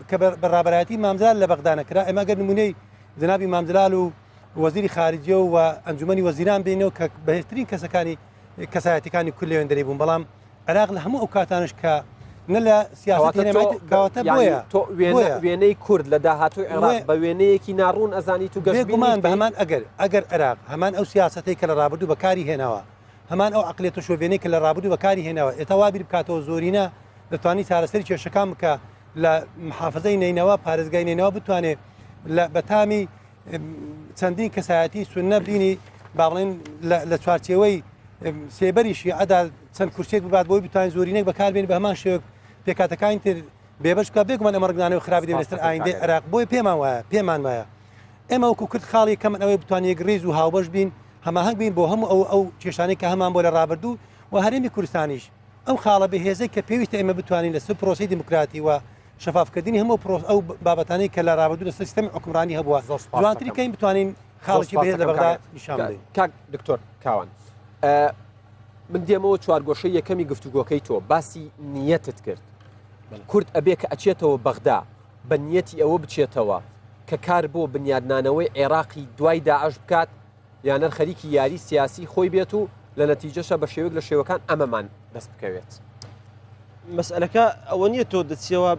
کە بەڕابەتی مامزال لە بەغدا نەکرا ئێمە گەر نمونەی جنابی مامزلال و وەزیری خارجیە و ئەنجومەنی وەزیران بینەوە کە بەهێزترین کەسەکانی کەسایەتەکانی کول لەوێن دەری بوون بەڵام عراق لە هەموو ئەو کاتانش کە نە لە سیاستەوەتە بۆیە وێنەی کورد لە داهاتوی عێراق بە وێنەیەکی ناڕوون ئەزانی تو گەشتمان بە هەمان ئەگەر عێراق هەمان ئەو سیاستەی کە لە ڕابردوو بەکاری هێناوە هەمان ئەو عقلێت و شۆڤێنەی کە لە ڕابردوو بەکاری هێناوە ئێتا وابیر بکاتەوە زۆرینە دەتوانانی چارەسەری کێشەکان بکە لە محافزەی نینەوە پارێزگای نینەوە بتوانێت لە تامی چەندین کەسایەتی سونە بینی باڵێن لە چوارچێوەی سێبەریشی ئەدا چەند کورسێک ببات بۆی بتوانین زۆرینێک بەکاربێن بە هەمان شێوک پێکاتەکانی تر بێبشکە بێگومان ئەمە ڕگنانەوە خراپی دەبێتتر ئایندەی عراق بۆی پێمان وایە ئێمە وەکو کرد خاڵی کەمن ئەوەی بتوانێت ڕێز و هاوبەش بین هەماهنگ بین بۆ هەموو ئەو کێشانەی کە هەمان بۆ لە ڕابردوو و هەرێمی کوردستانیش ئەو خاڵە بەهێزەی کە پێویستە ئێمە بتوانین لەسەر پرۆسی دیموکراتی و شەفافکردنی هەموو ئەو بابەتانەی کە لە ڕابردوو لەسەر سیستەمی حکومڕانی هەبووە جوانتری کەین بتوانین خاڵێکی بەهێز لە بەغدا نیشان بدەین کاک دکتۆر کاوان من دێمەوە چوارگۆشەی یەکەمی گفتوگۆکەی تۆ باسی نیەتت کرد کورد ئەبێ کە ئەچێتەوە بەغدا بە نیەتی ئەوە بچێتەوە کە کار بۆ بنیادنانەوەی عێراقی دوای داعش بکات یانەر خەریکی یاری سیاسی خۆی بێت و لە نەتیجەشە بە شێوەیەک لە شێوەکان ئەمەمان دەست بکەوێت مەسئلەکە ئەوە نییە تۆ دەچیەوە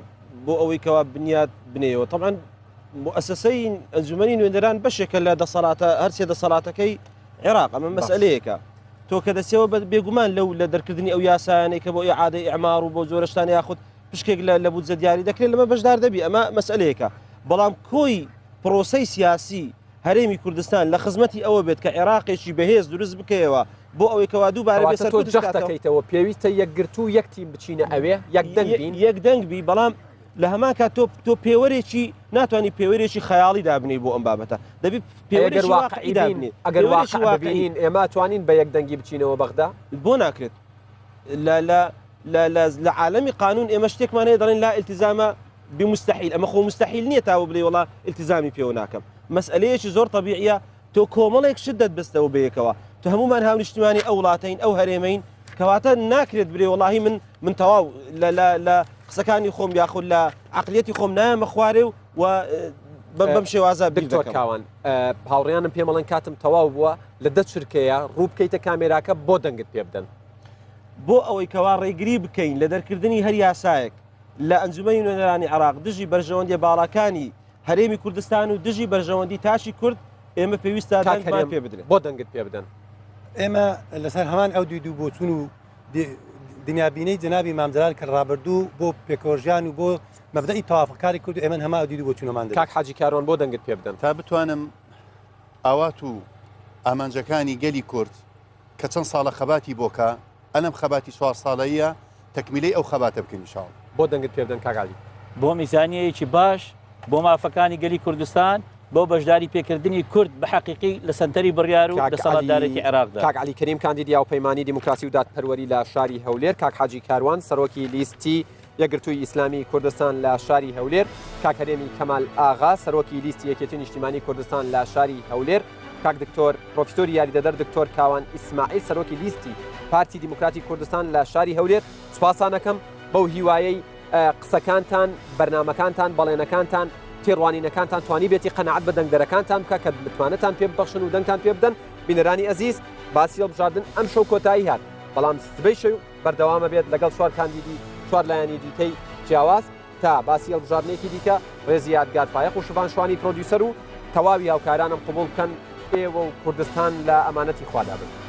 بۆ ئەوەی کەوا بنیاد بنێەوە طبعاً مؤسسەی ئەنجومەنی نوێنەران بەشێکە لە دەسەڵاتە هەرسێ دەسەڵاتەکەی عێراق ئەمە مەسئلەیەکە تۆ کە دەچێەوە بێگومان لە دەرکردنی ئەو یاسایانەی کە بۆ ئیعادەی ئەعمار و بۆ جۆرەشتانی یاخود پشکێک لە بودجە دیاری دەکرێت لەمە بەشدار دەبی ئەمە مەسئلەیەکە بەڵام کۆی پرۆسەی سیاسی هەرێمی کوردستان لە خزمەتی ئەوە بێت کە عێراقێکی بەهێز دروست بکەیەوە بۆ ئەوەی کەوا دووبارە بێت تۆ جەختەکەیتەوە پێویستە یەکگرتو یەکتیم بچینە ئەوێ یەک دەنگ بی بەڵام لە هەمان کات تۆ پێوەرێکی ناتوانانی پێوەرێکی خەیاڵی دابنی بۆ ئەم بابەتە دەبی پێوەرێکی واقعی دابنی ئەگەر واقعین ئێمە توانین بە یەک دەنگی بچینەوە بەغدا بۆ ناکرێت لە عالمی قانون ئێمە شتێکمان هەیە دەڵێن لا التزامە بمستحیل ئەمە خۆ مستحیل نییە تاوە بڵێ وڵا التزامی پێوە ناکەم مەسئلەیەکی زۆر طبیعیە تۆ کۆمەڵێک شت دەتبستەوە بەیەکەوە تو هەمومان هاونیشتمانی ئەو وڵاتین ئەو هەرێمەین کەواتە ناکرێت برێ وڵاهی من تەواو لە قسەکانی خۆم یاخود لە عقلەتی خۆم نایەمە خوارێ و بەم شێوازە دکتۆر کاوان هاوڕێیانم پێمەڵەن کاتم تەواو بووە لە دە چرکەیە ڕوو بکەیتە کامێراکە بۆ دەنگت پێ بدەن بۆ ئەوەی کەوا ڕێگری بکەین لە دەرکردنی هەر یاسایەک لە ئەنجومەی نوێنەرانی عراق دژی بەرژەوەندی باڵەکانی هەرێمی کوردستان و دژی بەرژەوەندی تاشی کورد ئێمە پێویستە دەنگمان پێ بدرێت بۆ دەنگت پێ بدەن ئێمە لەسەر هەمان ئەو دوو بۆچون و دنیابینەی جنابی مامزرال کە ڕابردوو بۆ پێکۆژیان و بۆ مەبدەی تەوافقکاری کورد ئێمە هەما ئەو دوو بۆچونەمان کاک حاجی کاروان بۆ دەنگت پێ بدەن تا بتوانم ئاوات و ئامانجەکانی گەلی کورد کە چەند ساڵە خەباتی بۆکە ئەلم خەباتی 4 ساڵەیە تەکمیلەی ئەو خەباتە بکەین شاڵ بۆ دەنگت پێ بدەن کاگالی بۆ میزانیەیەکی باش بۆ مافەکانی گەلی کوردستان بۆ بەشداری پێکردنی کورد بە حەقیقی لە سنتەری بڕیار و دەسەڵاتدارێتی عێراقدا کاک علی کەریم کاندیدیا و پەیمانی دیموکراسی و دادپەروەری لە شاری هەولێر کاک حاجی کاروان سەرۆکی لیستی یەکگرتووی ئیسلامی کوردستان لە شاری هەولێر کاک هەرێمی کەمال ئاغا سەرۆکی لیستی یەکێتی نیشتیمانی کوردستان لە شاری هەولێر کاک دکتۆر پرۆفیسۆری یاریدەدەر دکتۆر کاوان ئیسماعیل سەرۆکی لیستی پارتی دیموکراتی کوردستان لە شاری هەولێر سوپاسانەکەم بەو هیوایەی قسەکانتان بەرنامەکانتان بەڵێنەکانتان تێڕوانینەکانتان توانی بێتی قەنەعەت بە دەنگدەرەکانتان بکە کە بتوانێتان پێ ببەخشن و دەنگتان پێ بدەن بینەرانی ئەزیز باسی هەڵبژاردن ئەم شەو کۆتایی هات بەڵام سبەی شەو بەردەوامە بێت لەگەڵ چوار کاندیدی چوار لایەنی دیکەی جیاواز تا باسی هەڵبژاردنێکی دیکە ڕێزی یادگار فایق و شوان شوانی پرۆدیوسەر و تەواوی هاوکارانم قبول بکەن ئێوە و کوردستان لە ئەمانەتی خوادا بن.